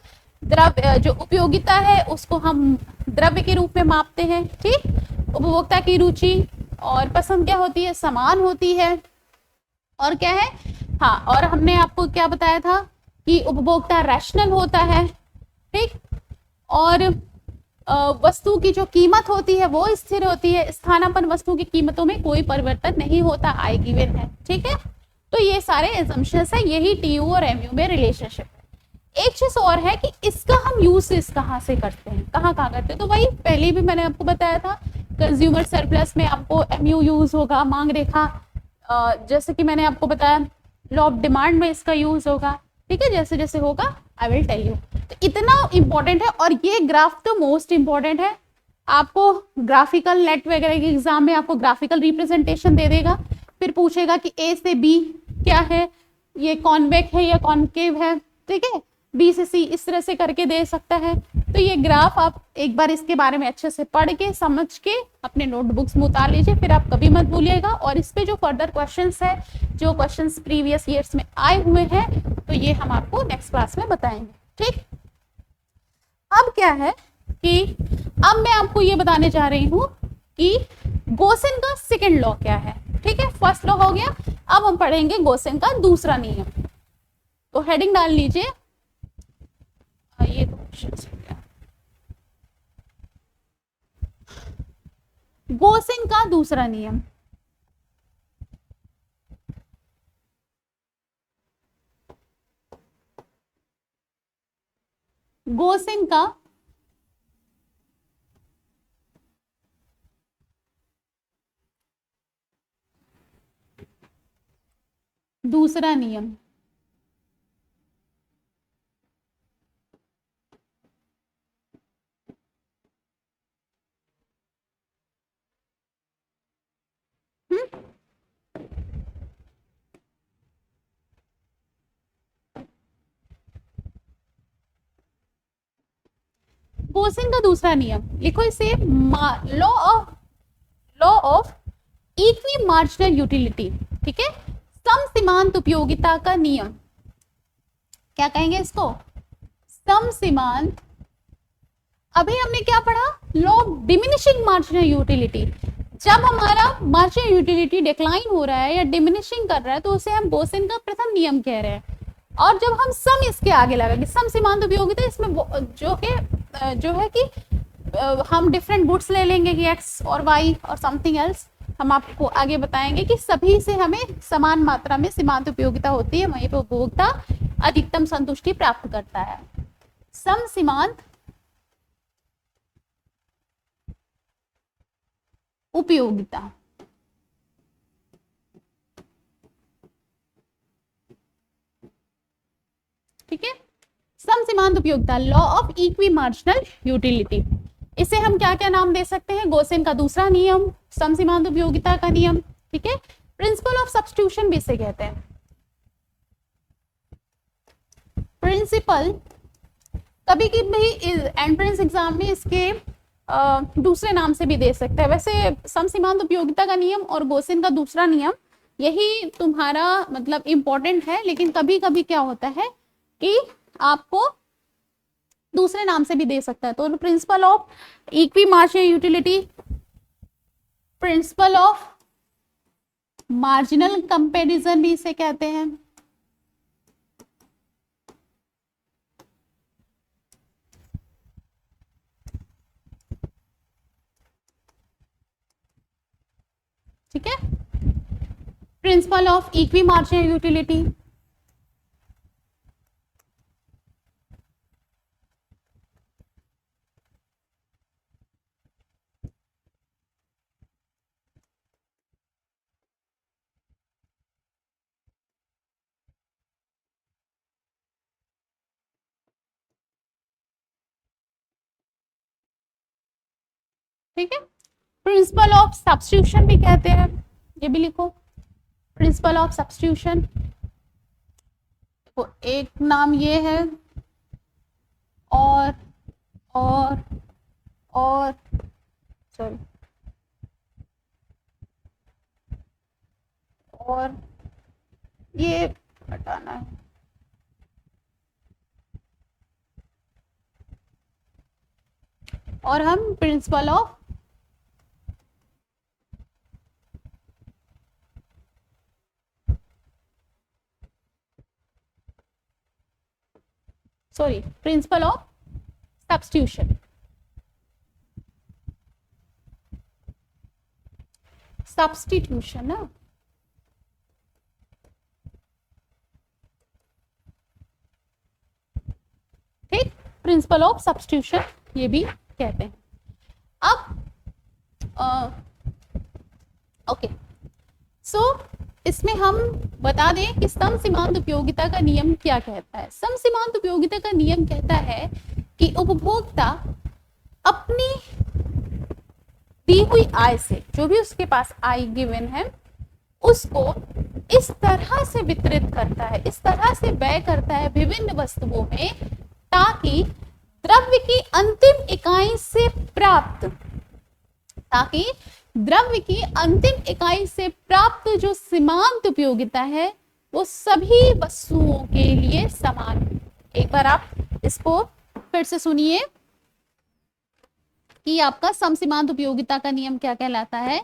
द्रव्य जो उपयोगिता है उसको हम द्रव्य के रूप में मापते हैं, ठीक। उपभोक्ता की रुचि और पसंद क्या होती है, समान होती है। और क्या है, हाँ, और हमने आपको क्या बताया था कि उपभोक्ता रैशनल होता है, ठीक। और वस्तु की जो कीमत होती है वो स्थिर होती है, स्थानापन्न वस्तु की कीमतों में कोई परिवर्तन नहीं होता, आई गिवन है, ठीक है। तो ये सारे एजम्पशंस है, यही टीयू और एमयू में रिलेशनशिप है। एक चीज और है कि इसका हम यूज कहाँ से करते हैं, कहाँ करते हैं, तो वही पहले भी मैंने आपको बताया था, कंज्यूमर सरप्लस में आपको एमयू यूज होगा, मांग रेखा, जैसे कि मैंने आपको बताया लॉ ऑफ डिमांड में इसका यूज होगा, ठीक है। जैसे जैसे होगा आई विल टेल यू। तो इतना इंपॉर्टेंट है, और ये ग्राफ तो मोस्ट इंपॉर्टेंट है। आपको ग्राफिकल नेट वगैरह के एग्जाम में आपको ग्राफिकल रिप्रेजेंटेशन दे देगा, फिर पूछेगा कि ए से बी क्या है, ये कॉन्वेक्स है या कॉन्केव है, ठीक है, बी से सी, इस तरह से करके दे सकता है। तो ये ग्राफ आप एक बार इसके बारे में अच्छे से पढ़ के समझ के अपने नोटबुक्स में उतार लीजिए, फिर आप कभी मत भूलिएगा। और इस पे जो फर्दर क्वेश्चंस है, जो क्वेश्चंस प्रीवियस ईयर्स में आए हुए हैं, तो ये हम आपको नेक्स्ट क्लास में बताएंगे, ठीक। अब क्या है कि अब मैं आपको ये बताने जा रही हूं कि गोसेन का सेकंड लॉ क्या है, ठीक है। फर्स्ट लॉ हो गया, अब हम पढ़ेंगे गोसेन का दूसरा नियम। तो हेडिंग डाल लीजिए, ये तो क्वेश्चन हो गया, गोसेन का दूसरा नियम। गोसेन का दूसरा नियम। गोसेन का दूसरा नियम लिखो इसे, law of equi marginal utility, ठीक है, सम सीमांत उपयोगिता का नियम। क्या कहेंगे इसको, सम सीमांत। अभी हमने क्या पढ़ा, law of diminishing marginal utility. जब हमारा मार्जिनल यूटिलिटी डिक्लाइन हो रहा है या डिमिनिशिंग कर रहा है तो उसे हम गोसेन का प्रथम नियम कह रहे हैं। और जब हम सम इसके आगे लगाएंगे, सम सीमांत उपयोगिता, इसमें जो है कि हम डिफरेंट गुड्स ले लेंगे कि एक्स और वाई और समथिंग एल्स, हम आपको आगे बताएंगे कि सभी से हमें समान मात्रा में सीमांत उपयोगिता होती है, वहीं पर उपभोक्ता अधिकतम संतुष्टि प्राप्त करता है। सम सीमांत उपयोगिता, ठीक है, सम सीमांत उपयोगिता, law of equi marginal utility. इसे हम क्या क्या नाम दे सकते हैं, गोसेन का दूसरा नियम, सम सीमांत उपयोगिता का नियम, ठीक है, प्रिंसिपल ऑफ सब्स्टिट्यूशन भी इसे कहते हैं। प्रिंसिपल, कभी कभी एंट्रेंस एग्जाम में इसके दूसरे नाम से भी दे सकते हैं। वैसे सम सीमांत उपयोगिता का नियम और गोसेन का दूसरा नियम यही तुम्हारा मतलब इंपॉर्टेंट है, लेकिन कभी कभी क्या होता है कि आपको दूसरे नाम से भी दे सकता है। तो principle of equi marginal utility, principle of marginal comparison भी इसे कहते हैं, ठीक है, principle of equi marginal utility, ठीक है, प्रिंसिपल ऑफ सब्स्टिट्यूशन भी कहते हैं, ये भी लिखो, प्रिंसिपल ऑफ सब्स्टिट्यूशन, तो एक नाम ये है, और और और सॉरी, और ये हटाना है, और हम principle of principle of substitution, substitution ना, ठीक, प्रिंसिपल ऑफ सब्स्टिट्यूशन ये भी कहते हैं। अब ओके, सो इसमें हम बता दें कि समसीमांत उपयोगिता का नियम क्या कहता है। समसीमांत उपयोगिता का नियम कहता है कि उपभोक्ता अपनी दी हुई आय से, जो भी उसके पास आय गिवन है, उसको इस तरह से वितरित करता है, इस तरह से व्यय करता है विभिन्न वस्तुओं में, ताकि द्रव्य की अंतिम इकाई से प्राप्त जो सीमांत उपयोगिता है वो सभी वस्तुओं के लिए समान है। एक बार आप इसको फिर से सुनिए कि आपका समसीमांत उपयोगिता का नियम क्या कहलाता है,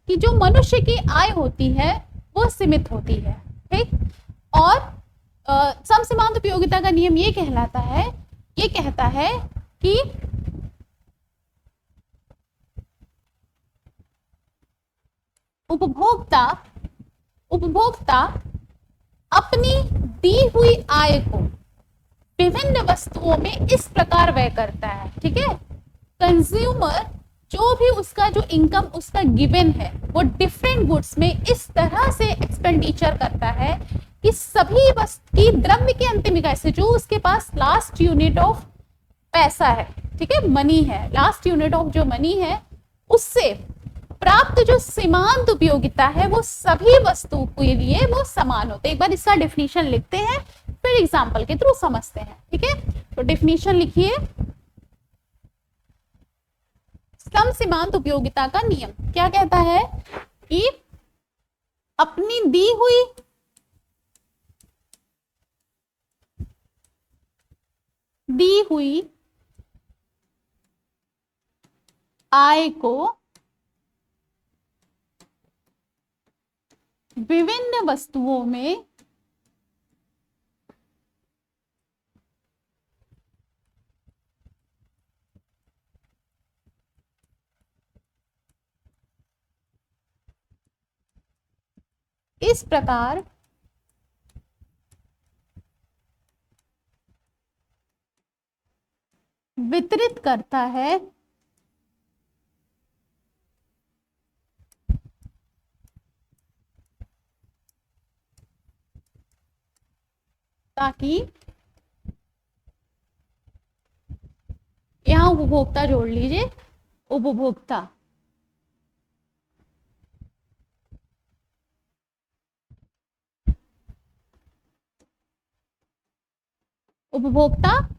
कि जो मनुष्य की आय होती है वो सीमित होती है, ठीक, और समसीमांत उपयोगिता का नियम ये कहता है कि उपभोक्ता अपनी दी हुई आय को विभिन्न वस्तुओं में इस प्रकार व्यय करता है, ठीक है, कंज्यूमर जो भी उसका जो इनकम उसका गिवन है वो डिफरेंट गुड्स में इस तरह से एक्सपेंडिचर करता है कि सभी वस्तु की द्रव्य की अंतिम इकाई से, जो उसके पास लास्ट यूनिट ऑफ पैसा है, ठीक है, मनी है, लास्ट यूनिट ऑफ जो मनी है, उससे प्राप्त जो सीमांत उपयोगिता है वो सभी वस्तुओं के लिए वो समान होते हैं। एक बार इसका डेफिनेशन लिखते हैं, फिर एग्जांपल के थ्रू समझते हैं, ठीक है, तो डेफिनेशन लिखिए, समसीमांत उपयोगिता का नियम क्या कहता है कि अपनी दी हुई आय को विभिन्न वस्तुओं में इस प्रकार वितरित करता है ताकि, यहां उपभोक्ता जोड़ लीजिए, उपभोक्ता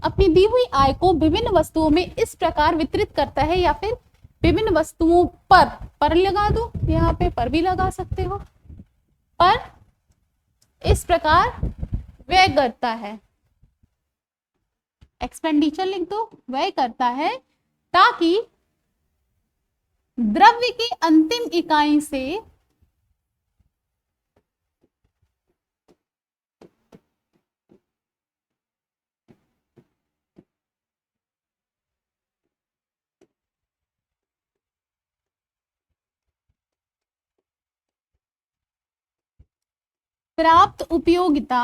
अपनी दी हुई आय को विभिन्न वस्तुओं में इस प्रकार वितरित करता है, या फिर विभिन्न वस्तुओं पर लगा दो, यहाँ पे पर भी लगा सकते हो, पर इस प्रकार व्यय करता है, एक्सपेंडिचर लिख दो, व्यय करता है, ताकि द्रव्य की अंतिम इकाई से प्राप्त उपयोगिता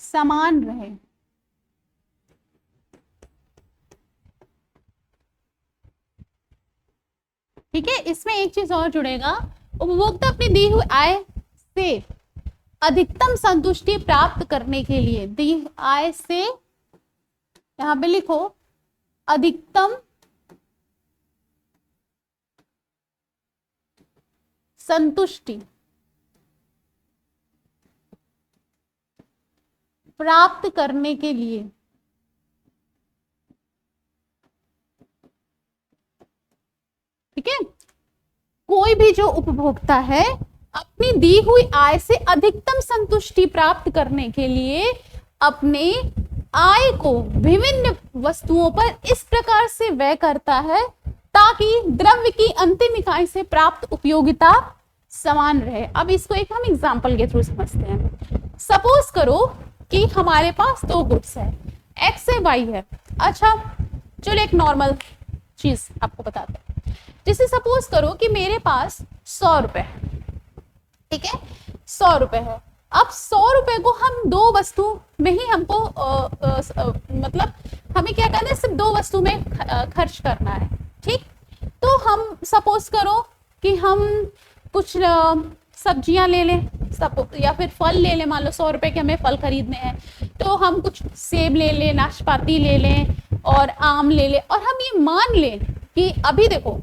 समान रहे। ठीक है, इसमें एक चीज और जुड़ेगा, उपभोक्ता अपनी दी हुई आय से अधिकतम संतुष्टि प्राप्त करने के लिए, दी आय से, यहां पे लिखो अधिकतम संतुष्टि प्राप्त करने के लिए, ठीक है, कोई भी जो उपभोक्ता है अपनी दी हुई आय से अधिकतम संतुष्टि प्राप्त करने के लिए अपने आय को विभिन्न वस्तुओं पर इस प्रकार से व्यय करता है ताकि द्रव्य की अंतिम इकाई से प्राप्त उपयोगिता समान रहे। अब इसको एक हम एग्जांपल के थ्रू समझते हैं। सपोज करो कि हमारे पास दो गुड्स है, एक्स है वाई है। अच्छा चलो एक नॉर्मल चीज आपको बताते हैं। जैसे सपोज करो कि मेरे पास 100 रुपए है, ठीक है, 100 रुपए है। अब 100 रुपए को हम दो वस्तु में ही हमको मतलब हमें क्या करना है, सिर्फ दो वस्तु में खर्च करना है। ठीक, तो हम सपोज करो कि हम कुछ सब्जियां ले लें, या फिर फल ले लें। मान लो 100 रुपए के हमें फल खरीदने हैं, तो हम कुछ सेब ले लें, नाशपाती ले लें और आम ले लें। और हम ये मान लें कि अभी देखो,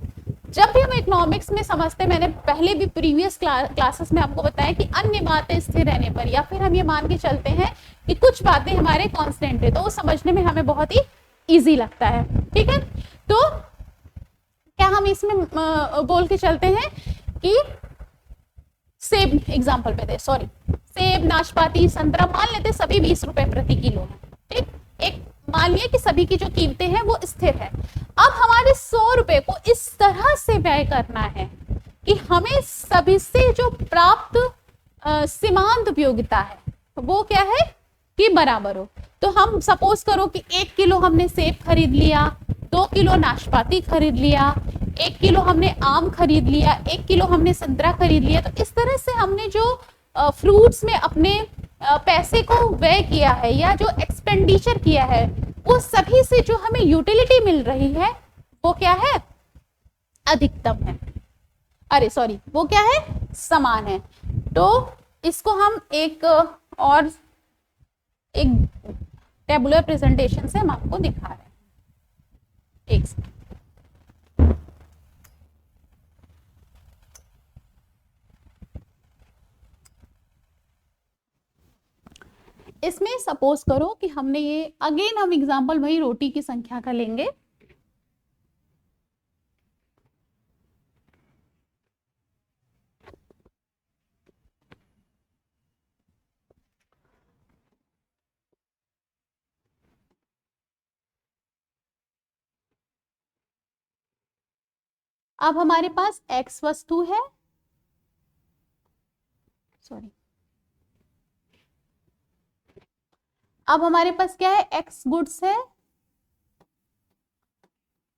जब भी हम इकोनॉमिक्स में समझते हैं, मैंने पहले भी प्रीवियस क्लासेस में आपको बताया कि अन्य बातें स्थिर रहने पर, या फिर हम ये मान के चलते हैं कि कुछ बातें हमारे कांस्टेंट है, तो वो समझने में हमें बहुत ही इजी लगता है। ठीक है, तो क्या हम इसमें बोल के चलते हैं कि सेब एग्जाम्पल पे दे, सॉरी, सेब, नाशपाती, संतरा मान लेते सभी 20 रुपए प्रति किलो है। ठीक, एक मान लिया कि सभी की जो कीमतें हैं वो स्थिर है। अब हमारे 100 रुपए को इस तरह से व्यय करना है कि हमें सभी से जो प्राप्त सीमांत उपयोगिता है वो क्या है कि बराबर हो। तो हम सपोज करो कि 1 किलो हमने सेब खरीद लिया, 2 किलो नाशपाती खरीद लिया, 1 किलो हमने आम खरीद लिया, 1 किलो हमने संतरा खरीद लिया। तो इस तरह से हमने जो फ्रूट्स में अपने पैसे को व्यय किया है या जो एक्सपेंडिचर किया है, वो सभी से जो हमें यूटिलिटी मिल रही है वो क्या है, अधिकतम है। अरे सॉरी, वो क्या है, समान है। तो इसको हम एक और एक टेबुलर प्रेजेंटेशन से हम आपको दिखा रहे हैं। एक सेकंड, इसमें सपोज करो कि हमने ये, अगेन हम एग्जांपल वही रोटी की संख्या का लेंगे। अब हमारे पास x वस्तु है, सॉरी, अब हमारे पास क्या है, x गुड्स है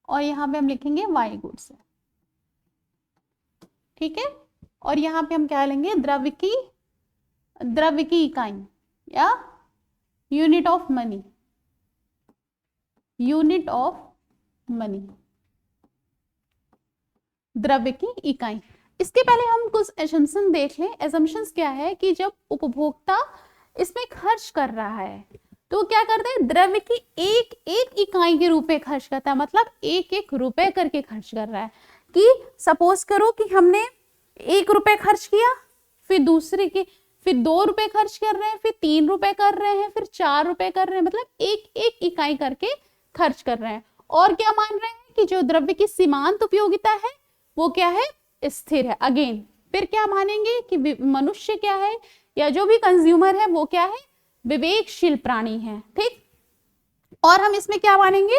और यहां पे हम लिखेंगे y गुड्स है। ठीक है, और यहां पे हम क्या लेंगे, द्रव्य की इकाई या unit of money, unit of money, द्रव्य की इकाई। इसके पहले हम कुछ एजम्पशन देख लें। एजम्पशंस क्या है कि जब उपभोक्ता इसमें खर्च कर रहा है तो क्या करता है, द्रव्य की एक एक इकाई के रूप में खर्च करता है, मतलब एक एक रुपए करके खर्च कर रहा है। कि सपोज करो कि हमने 1 रुपए खर्च किया, फिर दूसरे के फिर 2 रुपए खर्च कर रहे हैं, फिर 3 रुपए कर रहे हैं, फिर 4 रुपए कर रहे हैं, मतलब एक एक इकाई करके खर्च कर रहे हैं। और क्या मान रहे हैं कि जो द्रव्य की सीमांत उपयोगिता है वो क्या है, स्थिर है। अगेन फिर क्या मानेंगे कि मनुष्य क्या है या जो भी कंज्यूमर है वो क्या है, विवेकशील प्राणी है। ठीक, और हम इसमें क्या मानेंगे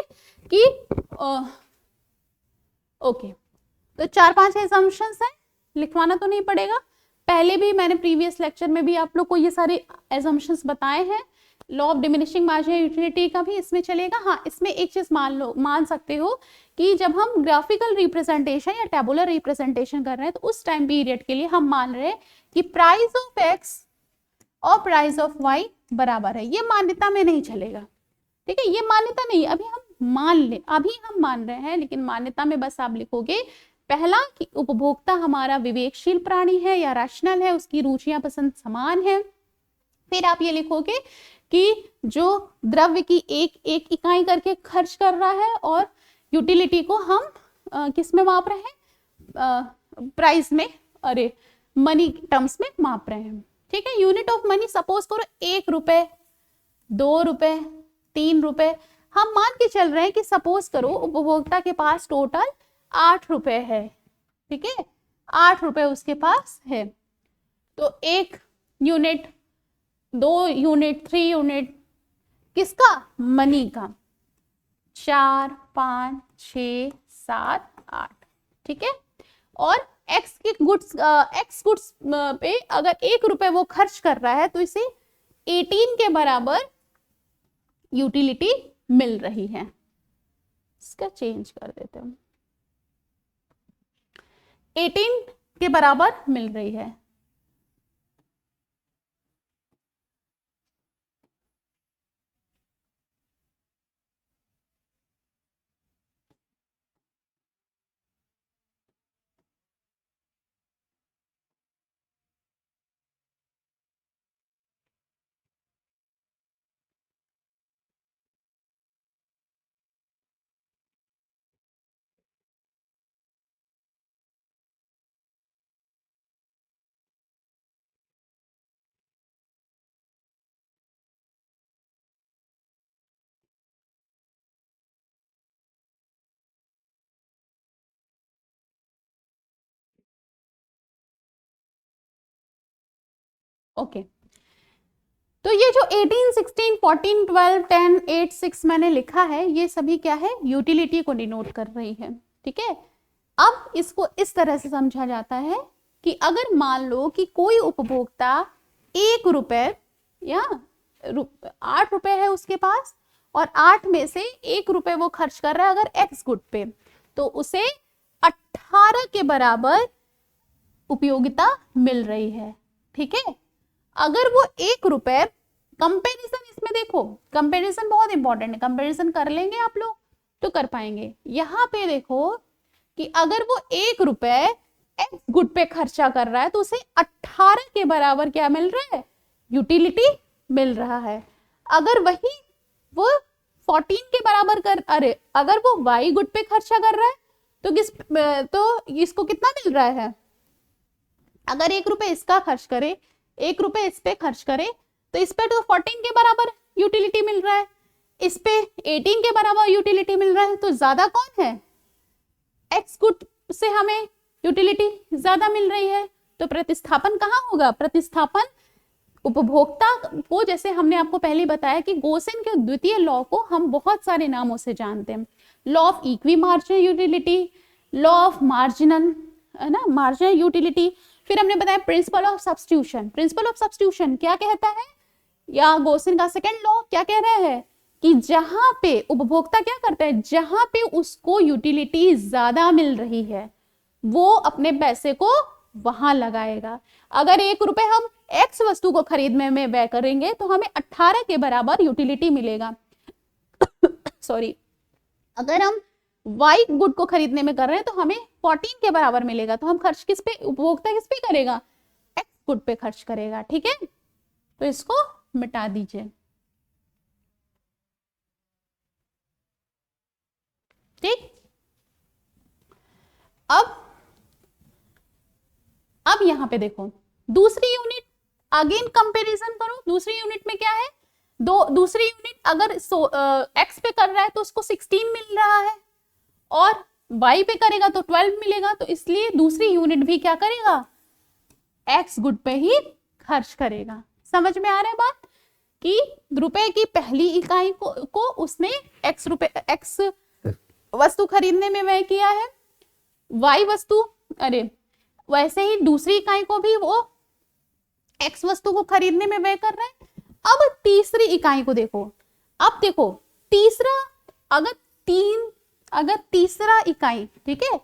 कि ओके, तो 4-5 assumptions हैं, लिखवाना तो नहीं पड़ेगा। पहले भी मैंने प्रीवियस लेक्चर में भी आप लोग को ये सारे एजम्पशंस बताए हैं। Law of diminishing marginal utility का भी इसमें चलेगा। हाँ, इसमें एक चीज मान सकते हो कि जब हम ग्राफिकल रिप्रेजेंटेशन या टेबुलर रिप्रेजेंटेशन कर रहे हैं तो उस टाइम पीरियड के लिए हम मान रहे हैं कि प्राइस ऑफ एक्स और प्राइस ऑफ वाई बराबर है। ये मान्यता में नहीं चलेगा, ठीक है, ये मान्यता नहीं, अभी हम मान रहे हैं, लेकिन मान्यता में बस आप लिखोगे पहला कि उपभोक्ता हमारा विवेकशील प्राणी है या रैशनल है, उसकी रुचियां पसंद समान है। फिर आप ये लिखोगे कि जो द्रव्य की एक इकाई करके खर्च कर रहा है और यूटिलिटी को हम किस में माप रहे हैं, प्राइस में, अरे मनी टर्म्स में माप रहे हैं, ठीक है। यूनिट ऑफ मनी सपोज करो 1 रुपए, 2 रुपए, 3 रुपए, हम मान के चल रहे हैं कि सपोज करो उपभोक्ता के पास टोटल 8 रुपए है, ठीक है, 8 रुपए उसके पास है। तो 1 यूनिट, 2 यूनिट, 3 यूनिट किसका, मनी का, 4, 5, 6, 7, 8, ठीक है। और एक्स गुड्स पे अगर 1 रुपए वो खर्च कर रहा है तो इसे 18 के बराबर यूटिलिटी मिल रही है। इसका चेंज कर देते हैं, 18 के बराबर मिल रही है। ओके, तो ये जो 18, 16, 14, 12, 10, 8, 6 मैंने लिखा है, ये सभी क्या है, यूटिलिटी को डिनोट कर रही है, ठीक है। अब इसको इस तरह से समझा जाता है कि अगर मान लो कि कोई उपभोक्ता 1 रुपए या 8 रुपए है उसके पास और 8 में से 1 रुपए वो खर्च कर रहा है अगर एक्स गुड पे, तो उसे 18 के बराबर उपयोगिता मिल रही है, ठीक है। अगर वो 1 रुपए, कंपैरिजन इसमें देखो, कंपैरिजन बहुत इंपॉर्टेंट है, कंपैरिजन कर लेंगे आप लोग तो कर पाएंगे। यहाँ पे देखो कि अगर वो 1 रुपए एक्स गुड पे खर्चा कर रहा है तो उसे 18 के बराबर क्या मिल रहा है, यूटिलिटी मिल रहा है। अगर वही वो 14 के बराबर अगर वो वाई गुड पे खर्चा कर रहा है तो इसको कितना मिल रहा है, अगर 1 रुपए इसका खर्च करे, 1 रुपए इस पे खर्च करे तो इस पे तो 14 के बराबर यूटिलिटी मिल रहा है, इस पे 18 के बराबर यूटिलिटी मिल रहा है, तो ज्यादा कौन है, एक्स गुड से हमें यूटिलिटी ज्यादा मिल रही है। तो प्रतिस्थापन कहाँ होगा, प्रतिस्थापन उपभोक्ता को, जैसे हमने आपको पहले बताया कि गोसेन के द्वितीय लॉ को हम बहुत सारे नामों से जानते हैं, law of equi marginal utility, law of marginal, है ना, मार्जिनल यूटिलिटी। फिर हमने बताया principle of substitution. Principle of substitution क्या कहता है, या गोसेन का सेकंड लॉ क्या कह रहा है कि जहां पे उपभोक्ता क्या करता है, जहां पे उसको यूटिलिटी ज्यादा मिल रही है वो अपने पैसे को वहां लगाएगा। अगर 1 रुपए हम एक्स वस्तु को खरीदने में व्यय करेंगे तो हमें 18 के बराबर यूटिलिटी मिलेगा सॉरी, अगर हम वाई गुड को खरीदने में कर रहे हैं तो हमें 14 के बराबर मिलेगा। तो हम खर्च किस पे, उपभोक्ता किस पे करेगा, एक्स गुड पे खर्च करेगा, ठीक है। तो इसको मिटा दीजिए, ठीक। अब यहां पे देखो दूसरी यूनिट, अगेन कंपैरिजन करो, दूसरी यूनिट में क्या है, दूसरी यूनिट अगर एक्स पे कर रहा है तो उसको 16 मिल रहा है और वाई पे करेगा तो 12 मिलेगा, तो इसलिए दूसरी यूनिट भी क्या करेगा, एक्स गुड पे ही खर्च करेगा। समझ में आ रहा है बात कि रुपए की पहली इकाई को उसने एक्स वस्तु खरीदने में व्यय किया है, वाई वस्तु, अरे वैसे ही दूसरी इकाई को भी वो x वस्तु को खरीदने में व्यय कर रहे हैं। अब तीसरी इकाई को देखो, अब देखो तीसरा, अगर तीसरा इकाई, ठीक है,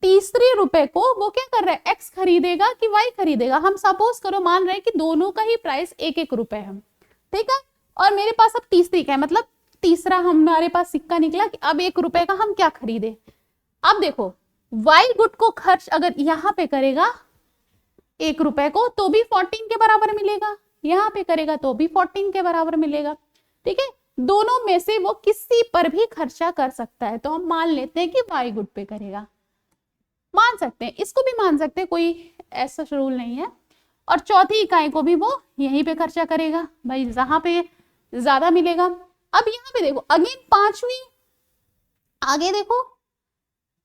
तीसरे रुपए को वो क्या कर रहा है, x खरीदेगा कि y खरीदेगा। हम सपोज करो मान रहे हैं कि दोनों का ही प्राइस 1-1 रुपए है, ठीक है, और मेरे पास अब तीसरी इकाई, मतलब तीसरा हमारे पास सिक्का निकला कि अब 1 रुपए का हम क्या खरीदे। अब देखो y गुड को खर्च अगर यहाँ पे करेगा 1 रुपए को तो भी 14 के बराबर मिलेगा, यहाँ पे करेगा तो भी 14 के बराबर मिलेगा, ठीक है। दोनों में से वो किसी पर भी खर्चा कर सकता है, तो हम मान लेते हैं कि y गुड पे करेगा, मान सकते हैं, इसको भी मान सकते हैं, कोई ऐसा रूल नहीं है। और चौथी इकाई को भी वो यहीं पे खर्चा करेगा भाई, जहां पे ज्यादा मिलेगा। अब यहाँ पे देखो अगेन पांचवी, आगे देखो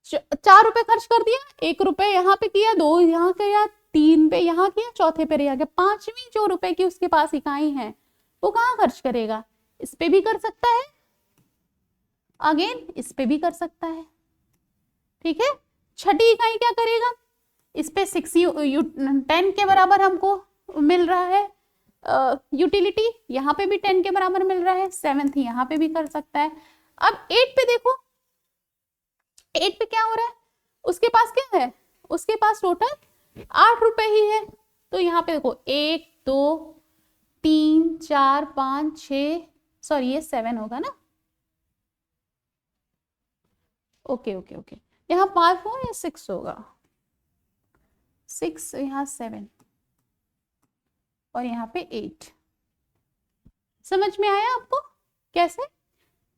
4 रुपए खर्च कर दिया, 1 रुपए यहाँ पे किया, 2 यहाँ किया, 3 पे यहाँ किया, चौथे पे यहाँ किया, पांचवी जो रुपए की उसके पास इकाई है वो कहाँ खर्च करेगा, इस पे भी कर सकता है, अगेन इस पे भी कर सकता है, ठीक है। छठी इकाई क्या करेगा, इस पे 10 के बराबर हमको मिल रहा है यूटिलिटी, यहाँ पे भी 10 के बराबर मिल रहा है, 7th यहाँ पे भी कर सकता है। अब 8 पे देखो, 8 पे क्या हो रहा है, उसके पास क्या है, उसके पास टोटल 8 रुपए ही है, तो यहाँ पे देखो 1 2 3 4 5 6, सॉरी ये 7 होगा ना, ओके ओके ओके, यहाँ 5 हो या 6 होगा, 6 यहाँ 7 और यहाँ पे 8। समझ में आया आपको कैसे,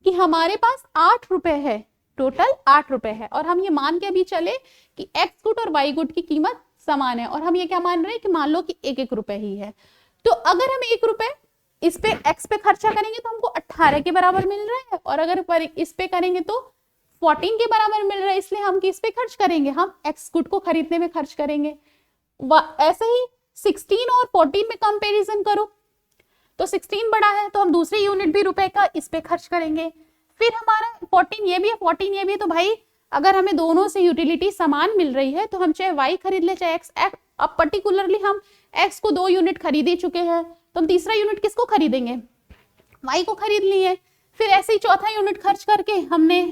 कि हमारे पास 8 रुपए है, टोटल 8 रुपए है, और हम ये मान के अभी चले कि एक्स गुड और वाई गुड की कीमत समान है, और हम ये क्या मान रहे हैं कि मान लो कि 1-1 रुपए ही है। तो अगर हम 1 रुपए इस पे एक्स पे खर्चा करेंगे तो हमको 18 के बराबर मिल रहा है, और अगर इस पे करेंगे तो 14 के बराबर मिल रहा है, इसलिए हम किस पे खर्च करेंगे, हम एक्स गुड को खरीदने में खर्च करेंगे। ऐसे ही 16 और 14 में कंपैरिजन करो, तो 16 बड़ा है तो हम दूसरी यूनिट भी रुपए का इस पे खर्च करेंगे। फिर हमारा 14 ये भी है, 14 ये भी है, तो भाई अगर हमें दोनों से यूटिलिटी समान मिल रही है तो हम चाहे y खरीद ले चाहे x, अब पर्टिकुलरली हम x को 2 यूनिट खरीद ही चुके हैं, तो हम तीसरा यूनिट किसको खरीदेंगे, y को खरीद लिए। फिर ऐसे ही चौथा यूनिट खर्च करके हमने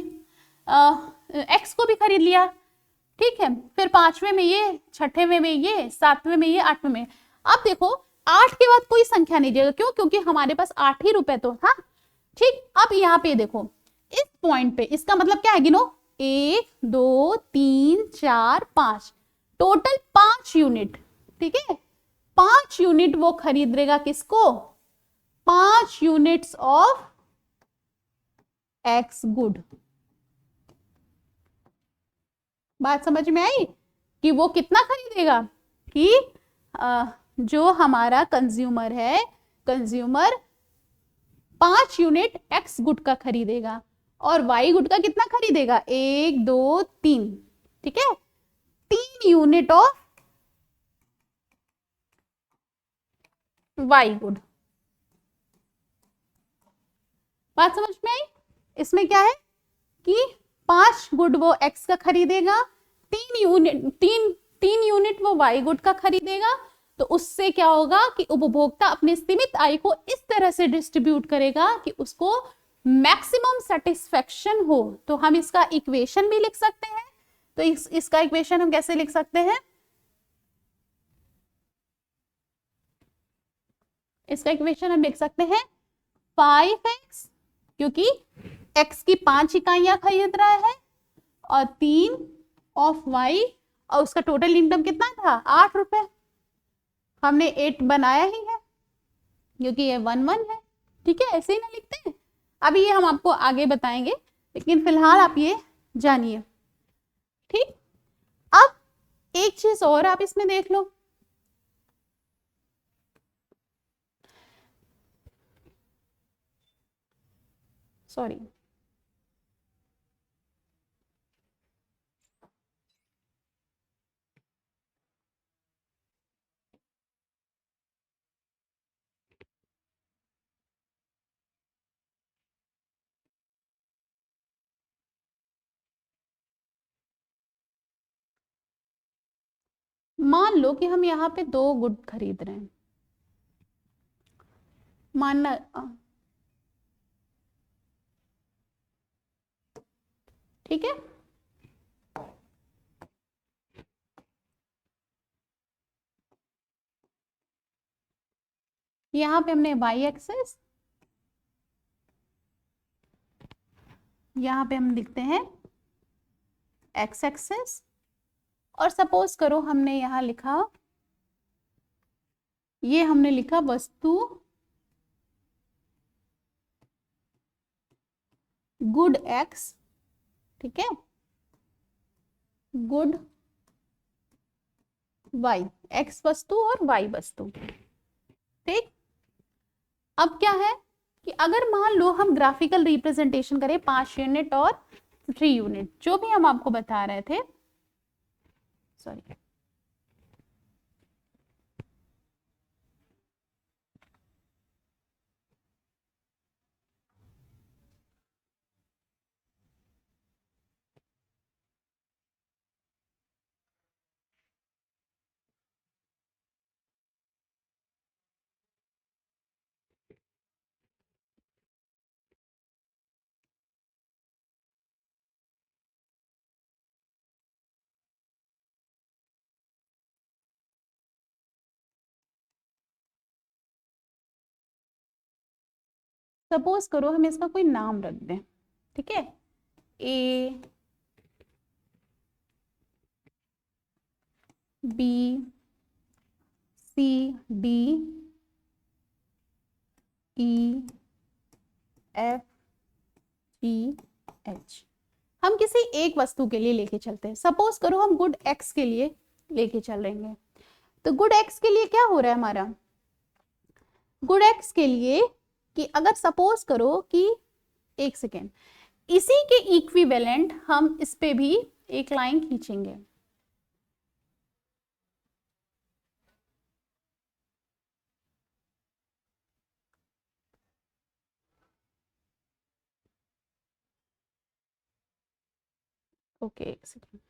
x को भी खरीद लिया, ठीक है। फिर 5वें में ये, 6ठे में ये, 7वें में ये, 8वें में। अब देखो 8 के बाद कोई संख्या नहीं देगा, क्यों, क्योंकि हमारे पास 8 ही रुपए तो था, ठीक। अब यहाँ पे देखो इस पॉइंट पे इसका मतलब क्या है, गिनो 1 2 3 4 5, टोटल 5 यूनिट, ठीक है। 5 यूनिट वो खरीदेगा किसको, 5 यूनिट्स ऑफ एक्स गुड। बात समझ में आई कि वो कितना खरीदेगा, कि जो हमारा कंज्यूमर है, कंज्यूमर 5 यूनिट एक्स गुड का खरीदेगा, और वाई गुड का कितना खरीदेगा, 1 2 3, ठीक है, 3 यूनिट ऑफ वाई गुड। बात समझ में आई, इसमें क्या है कि 5 गुड वो एक्स का खरीदेगा, 3 यूनिट वो वाई गुड का खरीदेगा, तो उससे क्या होगा कि उपभोक्ता अपने सीमित आय को इस तरह से डिस्ट्रीब्यूट करेगा कि उसको मैक्सिमम सेटिस्फेक्शन हो। तो हम इसका इक्वेशन भी लिख सकते हैं, तो इसका इक्वेशन हम कैसे लिख सकते हैं, इसका इक्वेशन हम लिख सकते हैं 5x, क्योंकि x की 5 इकाइयां खरीद रहा है, और 3 ऑफ y, और उसका टोटल इनकम कितना था, 8 रुपए, हमने 8 बनाया ही है क्योंकि ये 1 है, ठीक है, ऐसे ही ना लिखते हैं। अभी ये हम आपको आगे बताएंगे, लेकिन फिलहाल आप ये जानिए, ठीक। अब एक चीज और आप इसमें देख लो, सॉरी, मान लो कि हम यहाँ पे 2 गुड खरीद रहे हैं, मानना ठीक है। यहाँ पे हमने y एक्सेस, यहाँ पे हम लिखते हैं x एक्सेस, और सपोज करो हमने यहाँ लिखा, ये हमने लिखा वस्तु गुड x, ठीक है, गुड y, x वस्तु और y वस्तु, ठीक। अब क्या है कि अगर मान लो हम ग्राफिकल रिप्रेजेंटेशन करें 5 यूनिट और 3 यूनिट, जो भी हम आपको बता रहे थे, सॉरी, सपोज करो हम इसका कोई नाम रख दें, ठीक है, A B C D E F G H. हम किसी एक वस्तु के लिए लेके चलते हैं, सपोज करो हम गुड एक्स के लिए लेके चल रहे हैं। तो गुड एक्स के लिए क्या हो रहा है हमारा, गुड एक्स के लिए कि अगर सपोज करो कि, एक सेकेंड, इसी के इक्विवेलेंट हम इस पे भी एक लाइन खींचेंगे, ओके, एक सेकेंड,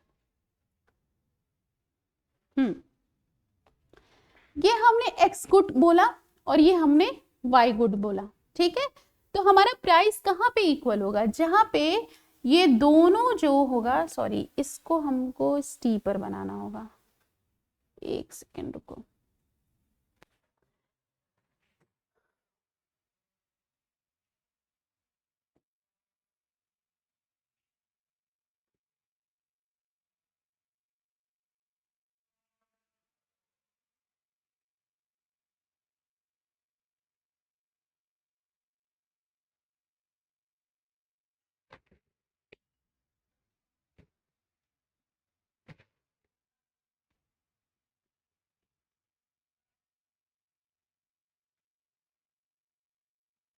ये हमने एक्स गुड बोला और ये हमने वाई गुड बोला, ठीक है। तो हमारा प्राइस कहाँ पे इक्वल होगा, जहां पे ये दोनों जो होगा, सॉरी इसको हमको स्टीपर बनाना होगा, एक सेकेंड रुको,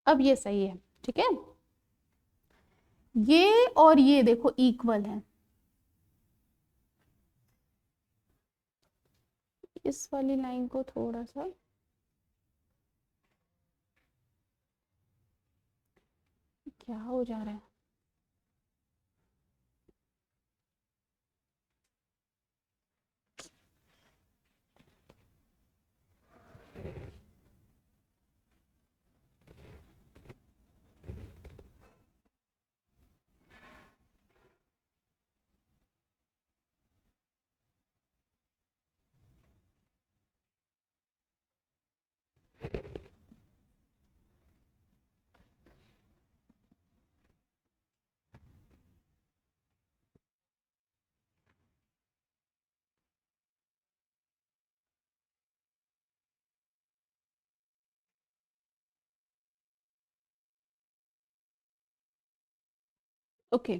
अब ये सही है, ठीक है, ये और ये देखो इक्वल है, इस वाली लाइन को थोड़ा सा, क्या हो जा रहा है, ओके।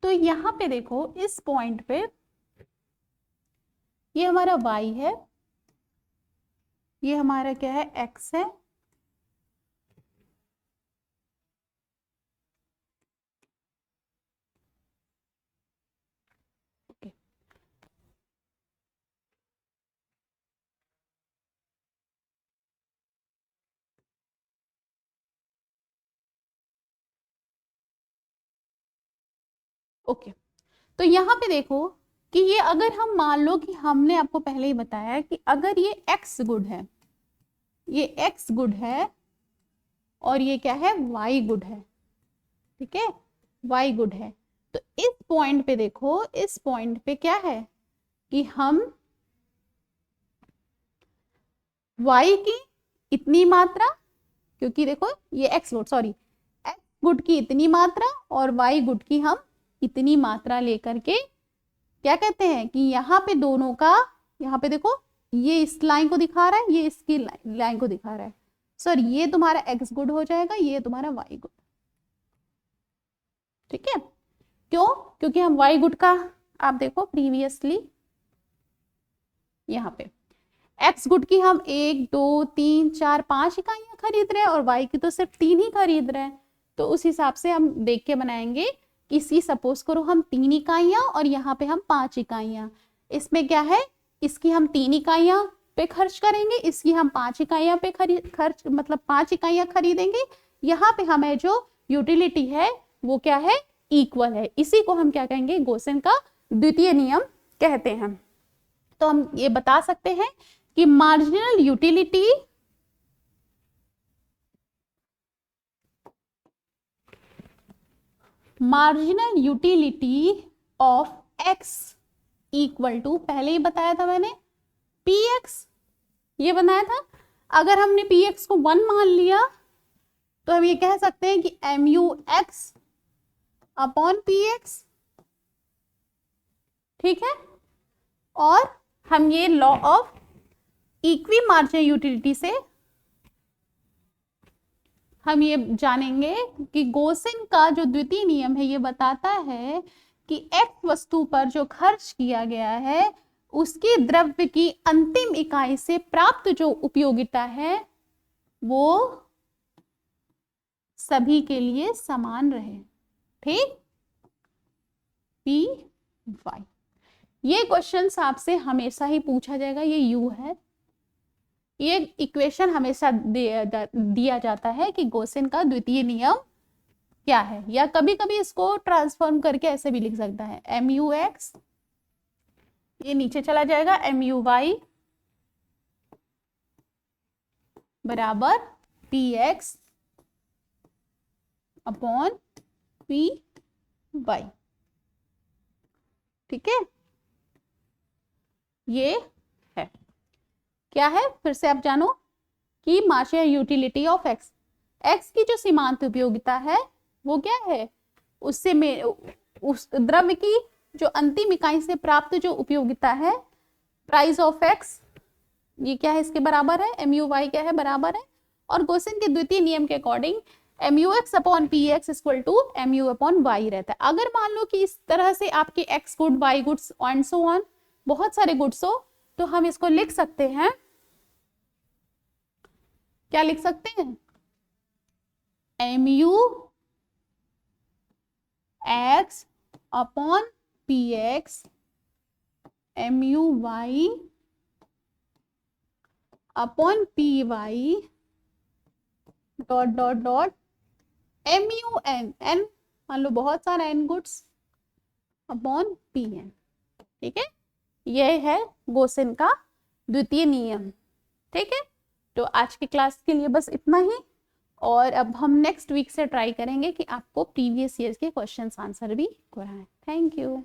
तो यहाँ पे देखो इस पॉइंट पे ये हमारा y है, ये हमारा क्या है, x है, ओके। ओके, तो यहाँ पे देखो कि ये अगर हम मान लो कि हमने आपको पहले ही बताया कि अगर ये x गुड है, ये x गुड है और ये क्या है y गुड है, ठीक है, y गुड है, तो इस पॉइंट पे देखो, इस पॉइंट पे क्या है कि हम y की इतनी मात्रा, क्योंकि देखो ये x good, sorry x good की इतनी मात्रा और y गुड की हम इतनी मात्रा लेकर के क्या कहते हैं कि यहाँ पे दोनों का, यहाँ पे देखो ये इस लाइन को दिखा रहा है, ये इसकी लाइन को दिखा रहा है, सॉरी ये तुम्हारा x गुड हो जाएगा, ये तुम्हारा y गुड, ठीक है। क्यों? क्योंकि हम y गुड का, आप देखो प्रीवियसली यहाँ पे x गुड की हम 1 2 3 4 5 इकाइयां खरीद रहे हैं और y की तो सिर्फ 3 ही खरीद रहे हैं, तो उस हिसाब से हम देख के बनाएंगे कि सी सपोज करो हम 3 इकाइयां और यहाँ पे हम 5 इकाइयां, इसमें क्या है इसकी हम 3 इकाइयां पे खर्च करेंगे, इसकी हम 5 इकाइयां पे खर्च मतलब 5 इकाइयां खरीदेंगे, यहाँ पे हमें जो यूटिलिटी है वो क्या है इक्वल है, इसी को हम क्या कहेंगे गोसेन का द्वितीय नियम कहते हैं। तो हम ये बता सकते हैं कि marginal utility of x equal to, पहले ही बताया था मैंने, px, ये बनाया था। अगर हमने px को 1 मान लिया तो हम ये कह सकते हैं कि mu(x) अपॉन px, ठीक है। और हम ये law of equi marginal utility से हम ये जानेंगे कि गोसेन का जो द्वितीय नियम है ये बताता है कि x वस्तु पर जो खर्च किया गया है उसकी द्रव्य की अंतिम इकाई से प्राप्त जो उपयोगिता है वो सभी के लिए समान रहे, ठीक। पी वाई, ये क्वेश्चन आपसे हमेशा ही पूछा जाएगा, ये यू है, ये इक्वेशन हमेशा दिया जाता है कि गोसेन का द्वितीय नियम क्या है, या कभी कभी इसको ट्रांसफॉर्म करके ऐसे भी लिख सकता है mu(x), ये नीचे चला जाएगा mu(y) बराबर px अपॉन py, ठीक है। ये है क्या है, फिर से आप जानो कि marginal utility of x, x की जो सीमांत उपयोगिता है वो क्या है, उससे में उस द्रव्य की जो अंतिम इकाई से प्राप्त जो उपयोगिता है, प्राइस ऑफ x, ये क्या है इसके बराबर है, mu(y) क्या है बराबर है, और गोसेन के द्वितीय नियम के according mu(x) upon px equal to mu upon y रहता है। अगर मान लो कि इस तरह से आपके x good, y goods and so on बहुत सारे गुड्स हो, तो हम इसको लिख सकते हैं, क्या लिख सकते हैं, mu(x) upon px mu(y) upon py dot dot dot mun, n मान लो बहुत सारा n गुड्स अपॉन pn, ठीक है। यह है गोसेन का द्वितीय नियम, ठीक है। तो आज की क्लास के लिए बस इतना ही, और अब हम नेक्स्ट वीक से ट्राई करेंगे कि आपको प्रीवियस ईयर के क्वेश्चंस आंसर भी कराएं। Thank you.